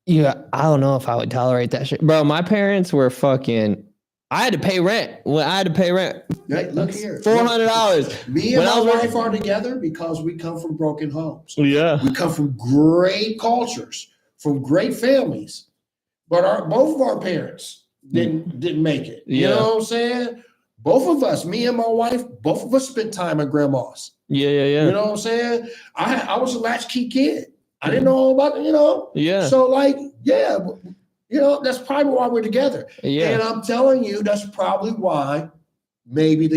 [SPEAKER 3] Yeah, I don't know if I would tolerate that shit, bro. My parents were fucking. I had to pay rent.
[SPEAKER 2] Hey, look here,
[SPEAKER 3] $400.
[SPEAKER 2] Me and my wife are together because we come from broken homes.
[SPEAKER 3] Yeah,
[SPEAKER 2] we come from great cultures, from great families, but both of our parents didn't make it. You know what I'm saying? Both of us, me and my wife, both of us spent time at grandma's.
[SPEAKER 3] Yeah.
[SPEAKER 2] You know what I'm saying? I was a latchkey kid. I didn't know about it,
[SPEAKER 3] Yeah.
[SPEAKER 2] So like, yeah. That's probably why we're together.
[SPEAKER 3] Yeah.
[SPEAKER 2] And I'm telling you, that's probably why maybe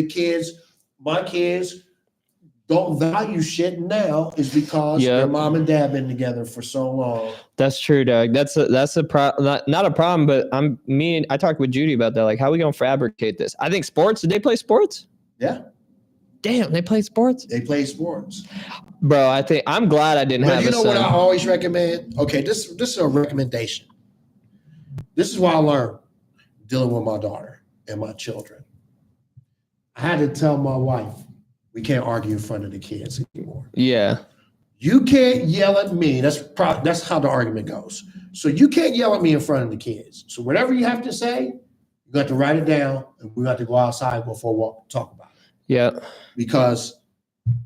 [SPEAKER 2] my kids don't value shit now is because their mom and dad been together for so long.
[SPEAKER 3] That's true, Doug. That's a problem. Not a problem, but I talked with Judy about that. Like, how are we gonna fabricate this? I think sports. Did they play sports?
[SPEAKER 2] Yeah.
[SPEAKER 3] Damn, they play sports.
[SPEAKER 2] They play sports,
[SPEAKER 3] bro. I'm glad I didn't have.
[SPEAKER 2] You know what I always recommend? Okay, this is a recommendation. This is what I learned dealing with my daughter and my children. I had to tell my wife, we can't argue in front of the kids anymore.
[SPEAKER 3] Yeah.
[SPEAKER 2] You can't yell at me. That's how the argument goes. So you can't yell at me in front of the kids. So whatever you have to say, you got to write it down, and we got to go outside before we talk about it.
[SPEAKER 3] Yeah.
[SPEAKER 2] Because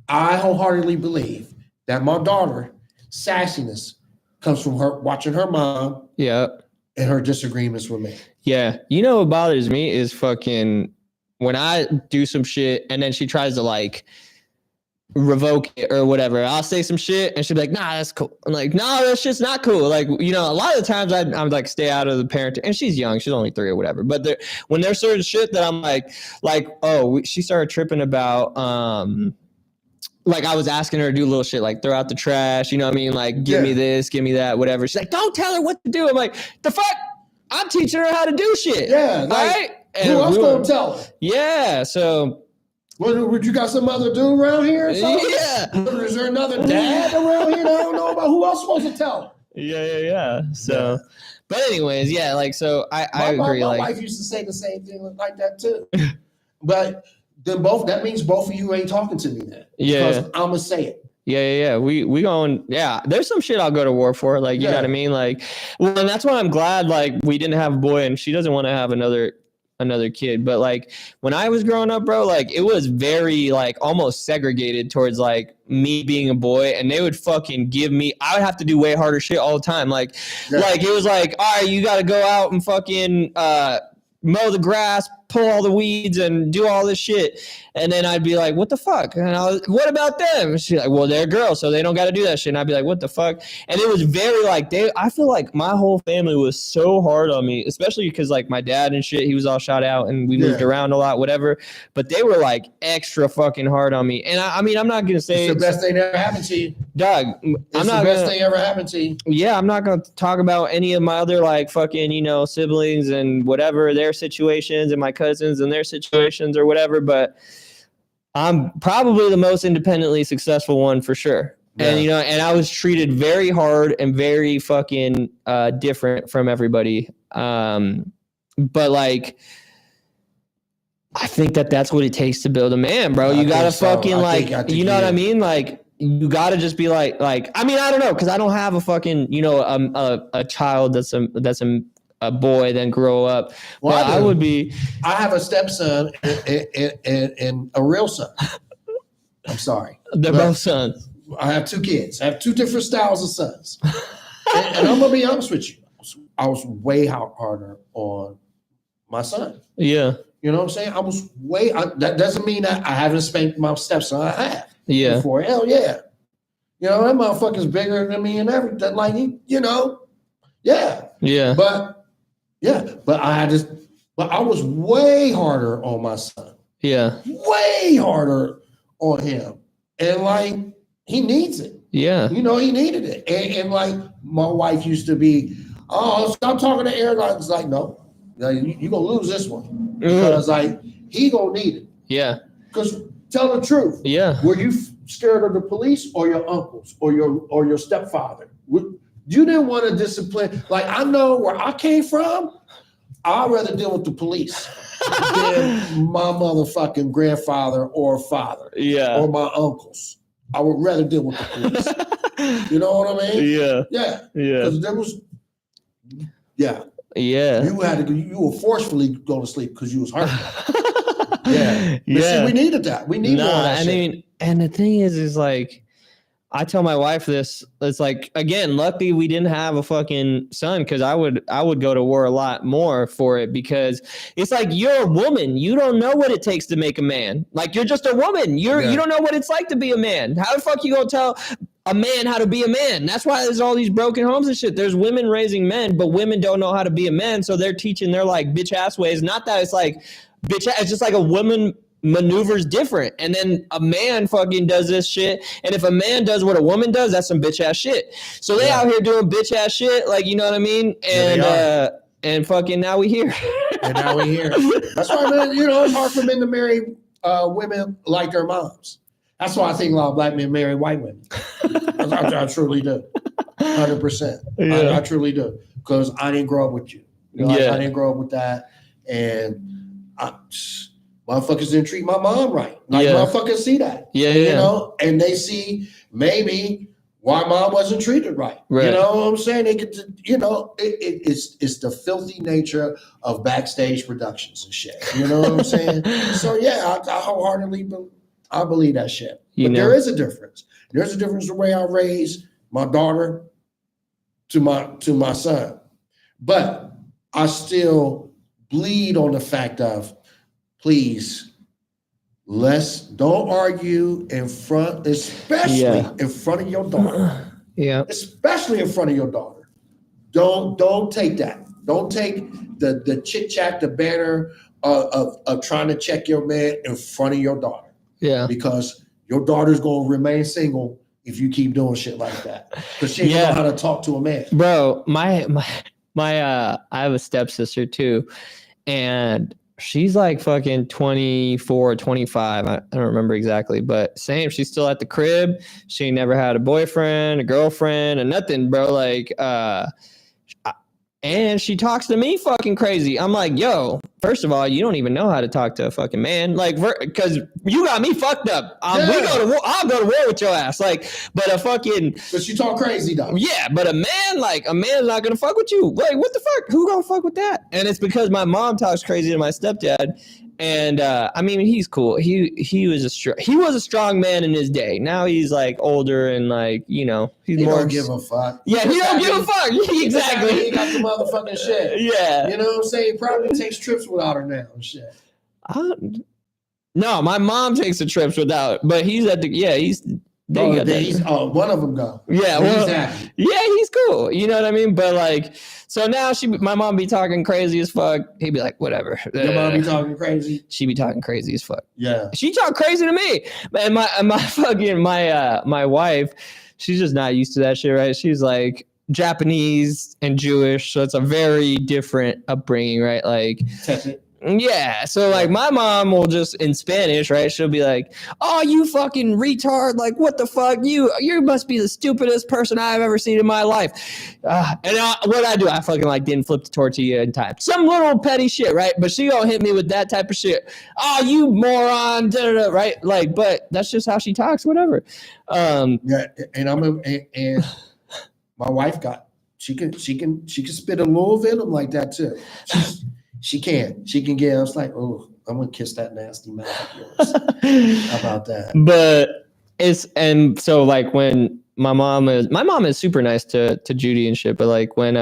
[SPEAKER 2] I wholeheartedly believe that my daughter sassiness comes from her watching her mom.
[SPEAKER 3] Yeah.
[SPEAKER 2] And her disagreements with me.
[SPEAKER 3] Yeah. You know what bothers me is fucking when I do some shit and then she tries to like revoke it or whatever. I'll say some shit and she'll be like, nah, that's cool. I'm like, no, that shit's not cool. Like, a lot of the times I'm like, stay out of the parenting. And she's young. She's only 3 or whatever. But when there's certain shit that I'm she started tripping about, like I was asking her to do little shit, like throw out the trash, you know what I mean? Like, give me this, give me that, whatever. She's like, don't tell her what to do. I'm like, the fuck? I'm teaching her how to do shit.
[SPEAKER 2] Yeah. Like,
[SPEAKER 3] right?
[SPEAKER 2] Who else gonna tell her?
[SPEAKER 3] Yeah. So.
[SPEAKER 2] Would you got some other dude around here or something?
[SPEAKER 3] Yeah.
[SPEAKER 2] Is there another dad around here that I don't know about? Who else supposed to tell her?
[SPEAKER 3] Yeah. So, but anyways, yeah, like, so I agree.
[SPEAKER 2] My wife used to say the same thing like that too. But then that means both of you ain't talking to me then.
[SPEAKER 3] Yeah.
[SPEAKER 2] Because I'm going to say it.
[SPEAKER 3] Yeah. We going, there's some shit I'll go to war for. Like, you know what I mean? Like, well, and that's why I'm glad, like, we didn't have a boy and she doesn't want to have another kid. But like, when I was growing up, bro, like, it was very, like, almost segregated towards, like, me being a boy. And they would fucking I would have to do way harder shit all the time. Like, it was like, all right, you got to go out and fucking, mow the grass, pull all the weeds, and do all this shit. And then I'd be like, what the fuck? And what about them? She's like, well, they're girls, so they don't got to do that shit. And I'd be like, what the fuck? And it was very like, I feel like my whole family was so hard on me, especially because like my dad and shit, he was all shot out and we moved around a lot, whatever. But they were like extra fucking hard on me. And I mean, I'm not going to say
[SPEAKER 2] it's the best thing that ever happened to you.
[SPEAKER 3] Doug,
[SPEAKER 2] it's the best thing ever happened to you.
[SPEAKER 3] Yeah, I'm not going to talk about any of my other like fucking, you know, siblings and whatever their situations and my cousins and their situations or whatever. But I'm probably the most independently successful one for sure. Yeah. And, you know, and I was treated very hard and very fucking different from everybody. But like, I think that's what it takes to build a man, bro. You gotta fucking like, you know what I mean? Like, you gotta just be like, I mean, I don't know, because I don't have a fucking, you know, a child that's a boy then grow up. Well, but I would be.
[SPEAKER 2] I have a stepson and a real son. I'm sorry.
[SPEAKER 3] They're both sons.
[SPEAKER 2] I have 2 kids. I have 2 different styles of sons. and I'm gonna be honest with you. I was way harder on my son.
[SPEAKER 3] Yeah.
[SPEAKER 2] You know what I'm saying? I was that doesn't mean that I haven't spanked my stepson. I have.
[SPEAKER 3] Yeah.
[SPEAKER 2] Before. Hell yeah. You know, that motherfucker's bigger than me and everything. Like, you know, yeah.
[SPEAKER 3] Yeah.
[SPEAKER 2] But I was way harder on my son.
[SPEAKER 3] Yeah.
[SPEAKER 2] Way harder on him. And like, he needs it.
[SPEAKER 3] Yeah.
[SPEAKER 2] You know, he needed it. And like, my wife used to be, oh, stop talking to Aaron. I was like, no, you're going to lose this one. Because like, he going to need it.
[SPEAKER 3] Yeah.
[SPEAKER 2] Because tell the truth.
[SPEAKER 3] Yeah.
[SPEAKER 2] Were you scared of the police or your uncles or your stepfather? You didn't want to discipline. Like, I know where I came from. I'd rather deal with the police than my motherfucking grandfather or father.
[SPEAKER 3] Yeah.
[SPEAKER 2] Or my uncles. I would rather deal with the police. You know what I mean?
[SPEAKER 3] Yeah.
[SPEAKER 2] Yeah.
[SPEAKER 3] Yeah.
[SPEAKER 2] Because there was, yeah.
[SPEAKER 3] Yeah.
[SPEAKER 2] You were forcefully going to sleep because you was hurt. Yeah. But see, we needed that. We needed all that shit.
[SPEAKER 3] Mean, and the thing is like, I tell my wife this, it's like, again, luckily we didn't have a fucking son, because I would go to war a lot more for it, because it's like, you're a woman. You don't know what it takes to make a man. Like, you're just a woman. You don't know what it's like to be a man. How the fuck you gonna tell a man how to be a man? That's why there's all these broken homes and shit. There's women raising men, but women don't know how to be a man. So they're teaching their like bitch ass ways. Not that it's like bitch ass, it's just like a woman maneuvers different, and then a man fucking does this shit, and if a man does what a woman does, that's some bitch ass shit. So they out here doing bitch ass shit, like, you know what I mean? And fucking now we here.
[SPEAKER 2] And now we here. That's why, man, you know, it's hard for men to marry women like their moms. That's why I think a lot of black men marry white women. I truly do. 100%. Yeah. I truly do. Because I didn't grow up with you. You know, I didn't grow up with that. And motherfuckers didn't treat my mom right. Like, motherfuckers see that.
[SPEAKER 3] Yeah.
[SPEAKER 2] You know, and they see maybe why mom wasn't treated right. You know what I'm saying? They get to, you know, it's the filthy nature of backstage productions and shit. You know what I'm saying? So yeah, I wholeheartedly believe that shit. But there is a difference. There's a difference the way I raise my daughter to my son. But I still bleed on the fact of, please, don't argue in front, especially in front of your daughter.
[SPEAKER 3] Yeah.
[SPEAKER 2] Especially in front of your daughter. Don't take that. Don't take the chit chat, the banner of trying to check your man in front of your daughter. Yeah. Because your daughter's gonna remain single if you keep doing shit like that. Because she don't know how to talk to a man.
[SPEAKER 3] Bro, my I have a stepsister too, and she's like fucking 24, 25. I don't remember exactly, but same. She's still at the crib. She never had a boyfriend, a girlfriend, and nothing, bro. Like, and she talks to me fucking crazy. I'm like, yo, first of all, you don't even know how to talk to a fucking man. Like, because you got me fucked up. We go to war. I'll go to war with your ass. Like, but a fucking.
[SPEAKER 2] But you talk crazy though.
[SPEAKER 3] Yeah, but a man's not gonna fuck with you. Like, what the fuck? Who gonna fuck with that? And it's because my mom talks crazy to my stepdad, And I mean, he's cool. He was a strong man in his day. Now he's like older and like, you know, he's
[SPEAKER 2] he
[SPEAKER 3] more.
[SPEAKER 2] Don't give a fuck.
[SPEAKER 3] Yeah, he don't give a fuck. Exactly.
[SPEAKER 2] He got the motherfucking shit.
[SPEAKER 3] Yeah.
[SPEAKER 2] You know what I'm saying? He probably takes trips without her now and shit.
[SPEAKER 3] No, my mom takes the trips without, but he's at the
[SPEAKER 2] one of them go.
[SPEAKER 3] Yeah, well, he's cool. You know what I mean? But like, so now my mom be talking crazy as fuck. He'd be like, whatever.
[SPEAKER 2] Your mom be talking crazy.
[SPEAKER 3] She be talking crazy as fuck.
[SPEAKER 2] Yeah.
[SPEAKER 3] She talk crazy to me. And my wife, she's just not used to that shit, right? She's like Japanese and Jewish, so it's a very different upbringing, right? Like, yeah, so like my mom will just in Spanish, right? She'll be like, "Oh, you fucking retard! Like, what the fuck? You must be the stupidest person I've ever seen in my life." What I do, I fucking like didn't flip the tortilla in time. Some little petty shit, right? But she gonna hit me with that type of shit. "Oh, you moron!" Right? Like, but that's just how she talks. Whatever.
[SPEAKER 2] Yeah, and my wife she can spit a little venom like that too. She can get. I was like, oh, I'm gonna kiss that nasty mouth of yours. How about that?
[SPEAKER 3] But so like when my mom is super nice to Judy and shit, but like when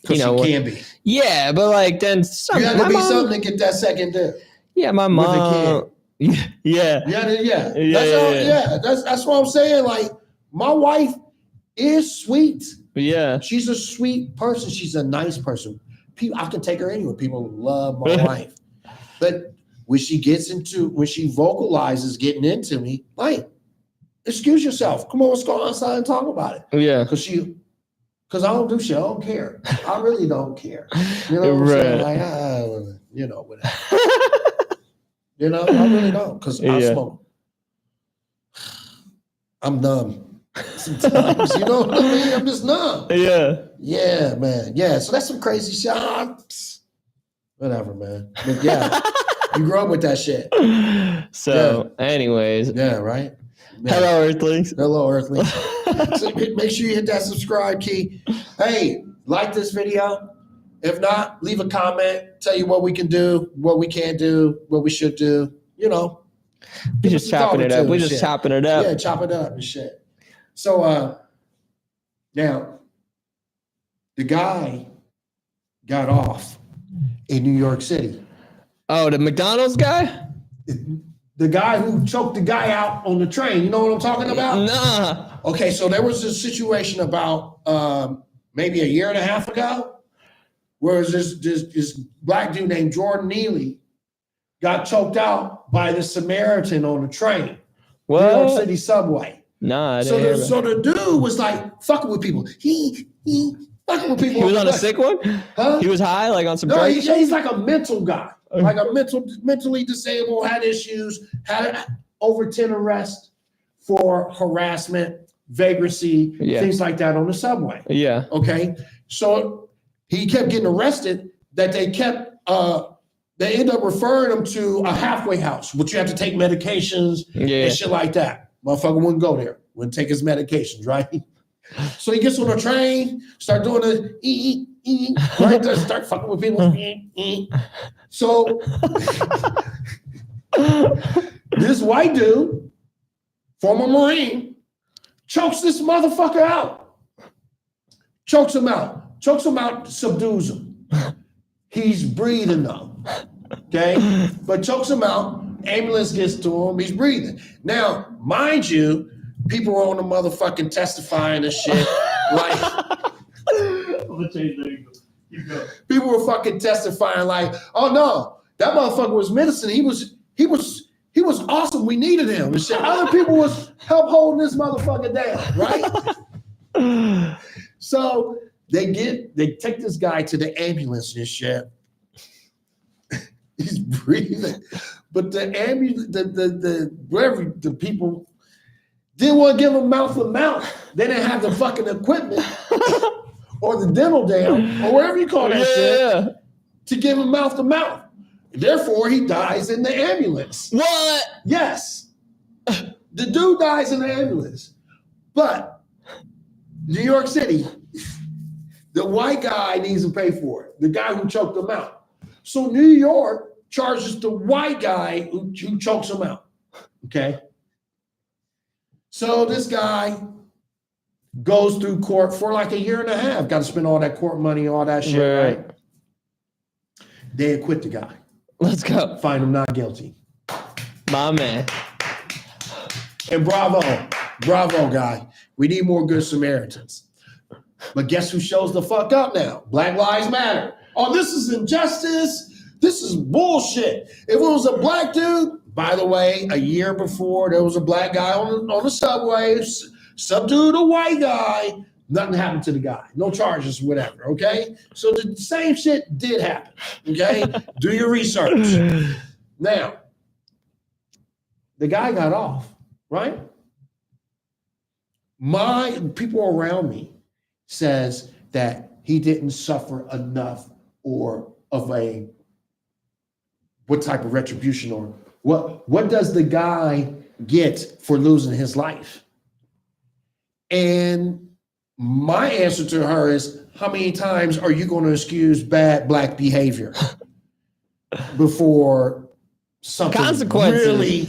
[SPEAKER 2] she can be.
[SPEAKER 3] Yeah, but like then
[SPEAKER 2] you have to be something to get that second dip.
[SPEAKER 3] Yeah, my mom. Yeah.
[SPEAKER 2] That's what I'm saying. Like my wife is sweet.
[SPEAKER 3] Yeah,
[SPEAKER 2] she's a sweet person. She's a nice person. I can take her anywhere. People love my wife. But when she vocalizes getting into me, like, excuse yourself. Come on, let's go outside and talk about it.
[SPEAKER 3] Yeah.
[SPEAKER 2] Because I don't do shit. I don't care. I really don't care. You know what I'm saying? Like, you know, whatever. You know, I really don't. Because I smoke. I'm numb. Sometimes, you know what I mean? I'm just numb. Yeah, man. Yeah, so that's some crazy shit. Whatever, man. But yeah, you grew up with that shit.
[SPEAKER 3] So, anyways.
[SPEAKER 2] Yeah, right? Yeah.
[SPEAKER 3] Hello, Earthlings.
[SPEAKER 2] Hello, Earthlings. So make sure you hit that subscribe key. Hey, like this video. If not, leave a comment. Tell you what we can do, what we can't do, what we should do. You know.
[SPEAKER 3] We're just chopping it up. Yeah, chopping it up
[SPEAKER 2] and shit. So now the guy got off in New York City.
[SPEAKER 3] Oh, the McDonald's guy?
[SPEAKER 2] The guy who choked the guy out on the train. You know what I'm talking about?
[SPEAKER 3] Nah.
[SPEAKER 2] Okay, so there was a situation about maybe a year and a half ago where this black dude named Jordan Neely got choked out by the Samaritan on the train.
[SPEAKER 3] What?
[SPEAKER 2] New York City subway.
[SPEAKER 3] Nah,
[SPEAKER 2] so the dude was like fucking with people. He fucking with people.
[SPEAKER 3] He was on a sick one? Huh? He was high, like on some drugs?
[SPEAKER 2] He's like a mental guy. Like a mentally disabled, had issues, had over 10 arrests for harassment, vagrancy, things like that on the subway.
[SPEAKER 3] Yeah.
[SPEAKER 2] Okay. So he kept getting arrested that they ended up referring him to a halfway house, which you have to take medications and shit like that. Motherfucker wouldn't go there, wouldn't take his medications, right? So he gets on a train, start doing the right there, start fucking with people. So this white dude, former Marine, chokes this motherfucker out. Chokes him out, subdues him. He's breathing though. Okay? But chokes him out. Ambulance gets to him. He's breathing. Now, mind you, people were on the motherfucking testifying and shit. Like, people were fucking testifying like, oh no, that motherfucker was medicine. He was awesome. We needed him and shit. Other people was help holding this motherfucker down, right? So they take this guy to the ambulance and shit. He's breathing. But the ambulance, the people didn't want to give him mouth to mouth. They didn't have the fucking equipment or the dental dam or whatever you call that shit to give him mouth to mouth. Therefore, he dies in the ambulance.
[SPEAKER 3] What?
[SPEAKER 2] Yes. The dude dies in the ambulance. But New York City, the white guy needs to pay for it. The guy who choked him out. So New York charges the white guy who chokes him out. Okay. So this guy goes through court for like a year and a half. Got to spend all that court money, all that shit, right? They acquit the guy.
[SPEAKER 3] Let's go.
[SPEAKER 2] Find him not guilty.
[SPEAKER 3] My man.
[SPEAKER 2] And bravo, guy. We need more good Samaritans. But guess who shows the fuck up now? Black Lives Matter. Oh, this is injustice. This is bullshit. If it was a black dude, by the way, a year before there was a black guy on the subway, subdued a white guy. Nothing happened to the guy. No charges, whatever. Okay. So the same shit did happen. Okay. Do your research. Now, the guy got off, right? My people around me says that he didn't suffer enough or of a what type of retribution or what does the guy get for losing his life? And my answer to her is, how many times are you going to excuse bad black behavior before something really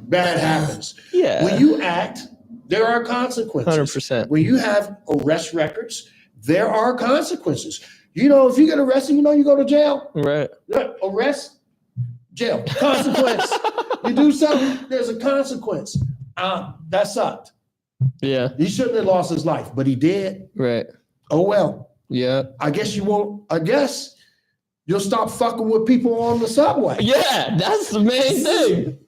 [SPEAKER 2] bad happens?
[SPEAKER 3] Yeah.
[SPEAKER 2] When you act, there are consequences.
[SPEAKER 3] 100%.
[SPEAKER 2] When you have arrest records, there are consequences. You know, if you get arrested, you know you go to jail.
[SPEAKER 3] Right.
[SPEAKER 2] Arrest, jail, consequence. You do something, there's a consequence. That sucked.
[SPEAKER 3] Yeah.
[SPEAKER 2] He shouldn't have lost his life, but he did.
[SPEAKER 3] Right.
[SPEAKER 2] Oh, well.
[SPEAKER 3] Yeah.
[SPEAKER 2] I guess you won't. I guess you'll stop fucking with people on the subway.
[SPEAKER 3] Yeah, that's the main thing.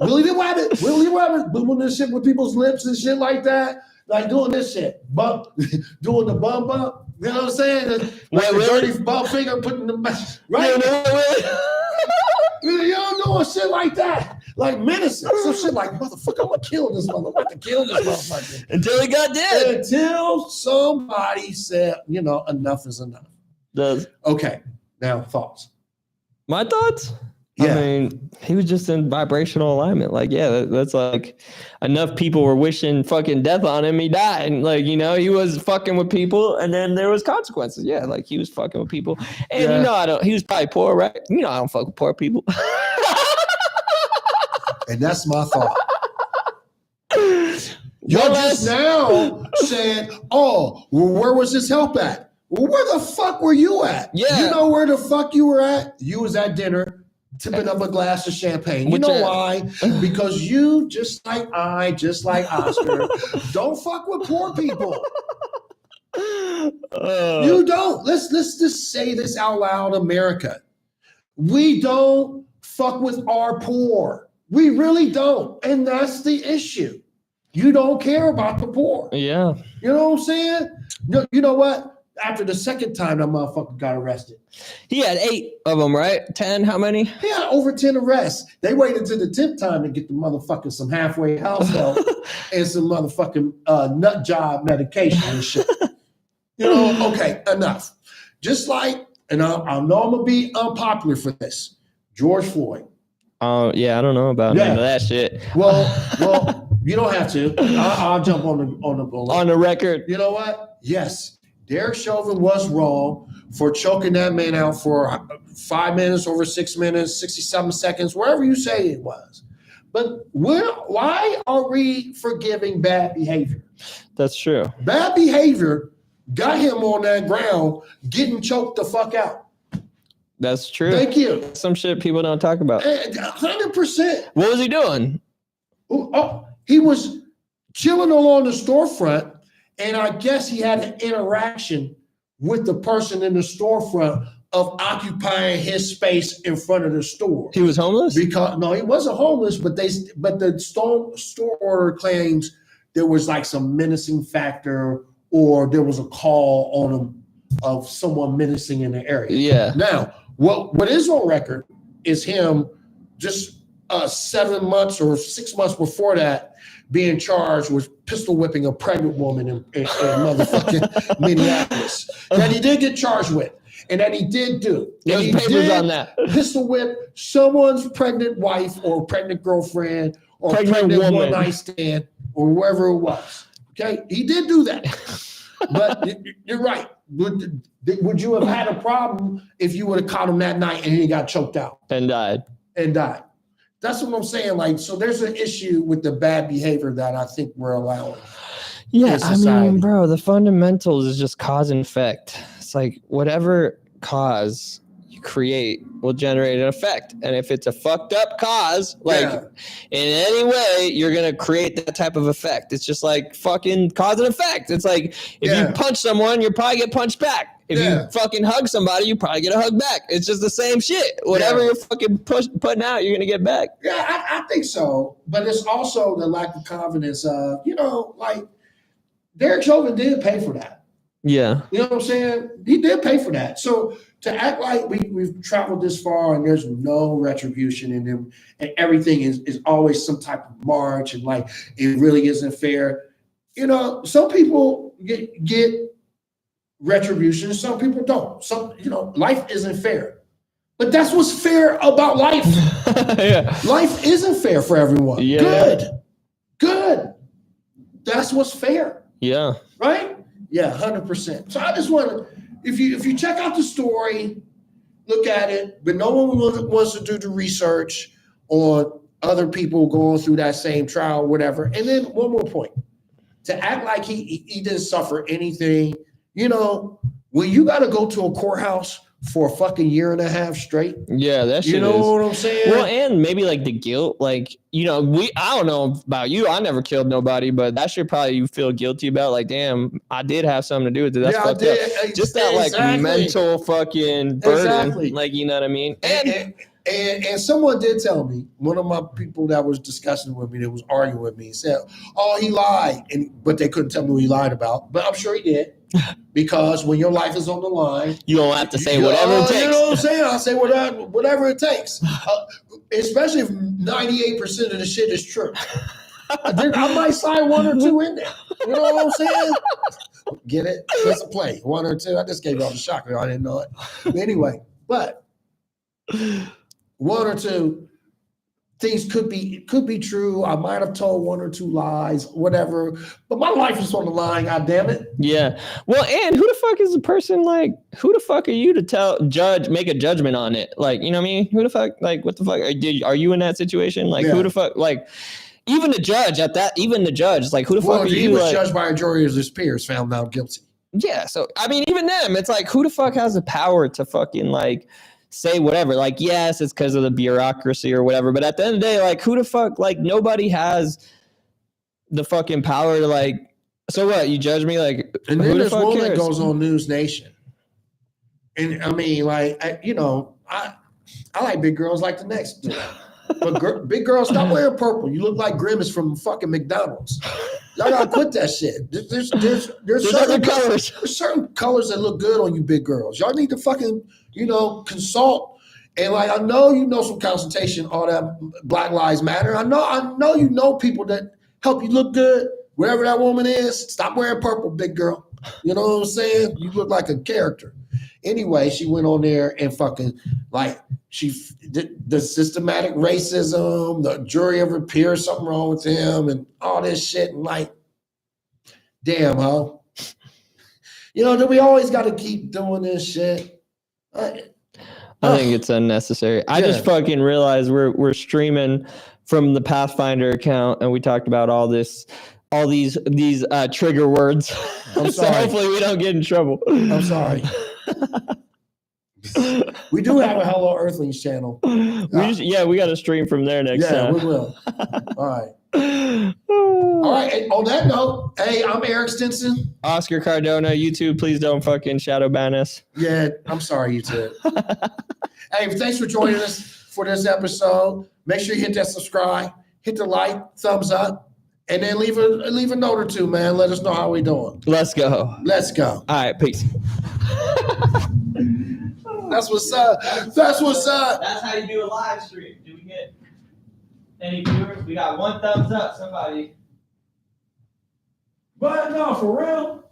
[SPEAKER 2] Willie the Rabbit, doing this shit with people's lips and shit like that. Like doing this shit. Doing the bum bump. You know what I'm saying? Like the dirty bum finger putting the right. You don't know shit like that. Like menacing. Some shit like, motherfucker, I'm gonna kill this motherfucker.
[SPEAKER 3] Until he got dead.
[SPEAKER 2] Until somebody said, enough is enough. Okay, now thoughts.
[SPEAKER 3] My thoughts?
[SPEAKER 2] Yeah.
[SPEAKER 3] I mean, he was just in vibrational alignment. Like, yeah, that's like enough people were wishing fucking death on him. He died. And like, he was fucking with people and then there was consequences. Yeah, like he was fucking with people. And he was probably poor, right? I don't fuck with poor people.
[SPEAKER 2] And that's my thought. You're just now saying, oh, well, where was his help at? Well, where the fuck were you at?
[SPEAKER 3] Yeah.
[SPEAKER 2] You know where the fuck you were at? You was at dinner, tipping up a glass of champagne. You know why? Because you, just like Oscar, don't fuck with poor people. You don't. Let's just say this out loud, America. We don't fuck with our poor. We really don't. And that's the issue. You don't care about the poor.
[SPEAKER 3] Yeah.
[SPEAKER 2] You know what I'm saying? You know what? After the second time, that motherfucker got arrested.
[SPEAKER 3] He had 8 of them, right? 10, how many?
[SPEAKER 2] He had over 10 arrests. They waited to the 10th time to get the motherfucker some halfway house help and some motherfucking nut job medication and shit. Okay, enough. Just like, and I know I'm going to be unpopular for this, George Floyd.
[SPEAKER 3] Yeah, I don't know about none of that shit.
[SPEAKER 2] Well, you don't have to. I'll jump on the
[SPEAKER 3] record.
[SPEAKER 2] You know what? Yes. Derek Chauvin was wrong for choking that man out for 5 minutes, over 6 minutes, 67 seconds, wherever you say it was. But why are we forgiving bad behavior?
[SPEAKER 3] That's true.
[SPEAKER 2] Bad behavior got him on that ground getting choked the fuck out.
[SPEAKER 3] That's true.
[SPEAKER 2] Thank you.
[SPEAKER 3] Some shit people don't talk about.
[SPEAKER 2] 100%.
[SPEAKER 3] What was he doing?
[SPEAKER 2] Oh, he was chilling along the storefront. And I guess he had an interaction with the person in the storefront of occupying his space in front of the store.
[SPEAKER 3] He was homeless?
[SPEAKER 2] No, he wasn't homeless, but the store order claims there was like some menacing factor or there was a call on him of someone menacing in the area.
[SPEAKER 3] Yeah.
[SPEAKER 2] Now, what is on record is him just 7 months or 6 months before that being charged with pistol whipping a pregnant woman in motherfucking Minneapolis. That he did get charged with, and that he did do.
[SPEAKER 3] There's papers on that.
[SPEAKER 2] Pistol whip someone's pregnant wife or pregnant girlfriend or pregnant one night stand or whoever it was. Okay, he did do that. But you're right. Would you have had a problem if you would have caught him that night and he got choked out
[SPEAKER 3] and died?
[SPEAKER 2] That's what I'm saying. Like, so there's an issue with the bad behavior that I think we're allowing.
[SPEAKER 3] Yeah, I mean, bro, the fundamentals is just cause and effect. It's like whatever cause you create will generate an effect. And if it's a fucked up cause, like in any way, you're going to create that type of effect. It's just like fucking cause and effect. It's like if you punch someone, you'll probably get punched back. If you fucking hug somebody, you probably get a hug back. It's just the same shit. Whatever you're fucking putting out, you're going to get back.
[SPEAKER 2] Yeah, I think so. But it's also the lack of confidence of, like Derek Chauvin did pay for that.
[SPEAKER 3] Yeah.
[SPEAKER 2] You know what I'm saying? He did pay for that. So to act like we've traveled this far and there's no retribution in them and everything is always some type of march and like it really isn't fair. Some people get retribution, some people don't. Life isn't fair. But that's what's fair about life. Life isn't fair for everyone. Yeah. Good. That's what's fair.
[SPEAKER 3] Yeah.
[SPEAKER 2] Right? Yeah, 100%. So I just want to, if you check out the story, look at it, but no one wants to do the research on other people going through that same trial, whatever. And then one more point, to act like he didn't suffer anything. When you got to go to a courthouse for a fucking year and a half straight.
[SPEAKER 3] Yeah, that shit
[SPEAKER 2] You know what I'm saying?
[SPEAKER 3] Well, and maybe like the guilt, like, I don't know about you. I never killed nobody, but that shit probably you feel guilty about. Like, damn, I did have something to do with it. That's fucked up. Just that like mental fucking burden. Like, you know what I mean?
[SPEAKER 2] And someone did tell me, one of my people that was discussing with me, that was arguing with me, said, "Oh, he lied," but they couldn't tell me what he lied about. But I'm sure he did, because when your life is on the line,
[SPEAKER 3] you don't have to say whatever it takes.
[SPEAKER 2] You know what I'm saying? I'll say whatever it takes, especially if 98% of the shit is true. I might slide one or two in there. You know what I'm saying? Get it? Let's play one or two. I just gave y'all the shocker. I didn't know it. But anyway, one or two things could be true. I might have told one or two lies, whatever. But my life is on the line, God damn it.
[SPEAKER 3] Yeah. Well, and who the fuck is the person, like, who the fuck are you to make a judgment on it? Like, you know what I mean? Who the fuck, like, what the fuck? Are you in that situation? Like, who the fuck, like, even the judge, like, who the fuck are you?
[SPEAKER 2] He was judged by a jury of his peers, found out guilty.
[SPEAKER 3] Yeah. So, I mean, even them, it's like, who the fuck has the power to fucking, like, say whatever? Like, yes, it's because of the bureaucracy or whatever, but at the end of the day, like, who the fuck, like, nobody has the fucking power to, like, so what, you judge me? Like,
[SPEAKER 2] and then there's one that goes on News Nation, and I mean, like, I like big girls like the next dude. But big girls, stop wearing purple. You look like Grimace from fucking McDonald's. Y'all gotta quit that shit. There's certain colors. There's certain colors that look good on you big girls. Y'all need to fucking, consult. And like, I know some consultation, all that Black Lives Matter. I know people that help you look good. Wherever that woman is, stop wearing purple, big girl. You know what I'm saying? You look like a character. Anyway, she went on there and fucking, like, she did the systematic racism, the jury of her peers, something wrong with him, and all this shit. And like, damn, ho. Do we always got to keep doing this shit?
[SPEAKER 3] I think it's unnecessary. I just fucking realized we're streaming from the Pathfinder account, and we talked about all these trigger words.
[SPEAKER 2] I'm sorry.
[SPEAKER 3] So hopefully we don't get in trouble.
[SPEAKER 2] I'm sorry. We do have a Hello Earthlings channel.
[SPEAKER 3] We got to stream from there next time.
[SPEAKER 2] Yeah, we will. All right. All right. And on that note, hey, I'm Eric Stinson.
[SPEAKER 3] Oscar Cardona, YouTube, please don't fucking shadow ban us.
[SPEAKER 2] Yeah, I'm sorry, YouTube. Hey, thanks for joining us for this episode. Make sure you hit that subscribe, hit the like, thumbs up, and then leave a note or two, man. Let us know how we doing.
[SPEAKER 3] Let's go.
[SPEAKER 2] All
[SPEAKER 3] right, peace.
[SPEAKER 2] That's what's up. That's
[SPEAKER 1] how you do a live stream. Do we get any viewers? We got one thumbs up. Somebody.
[SPEAKER 2] But no, for real.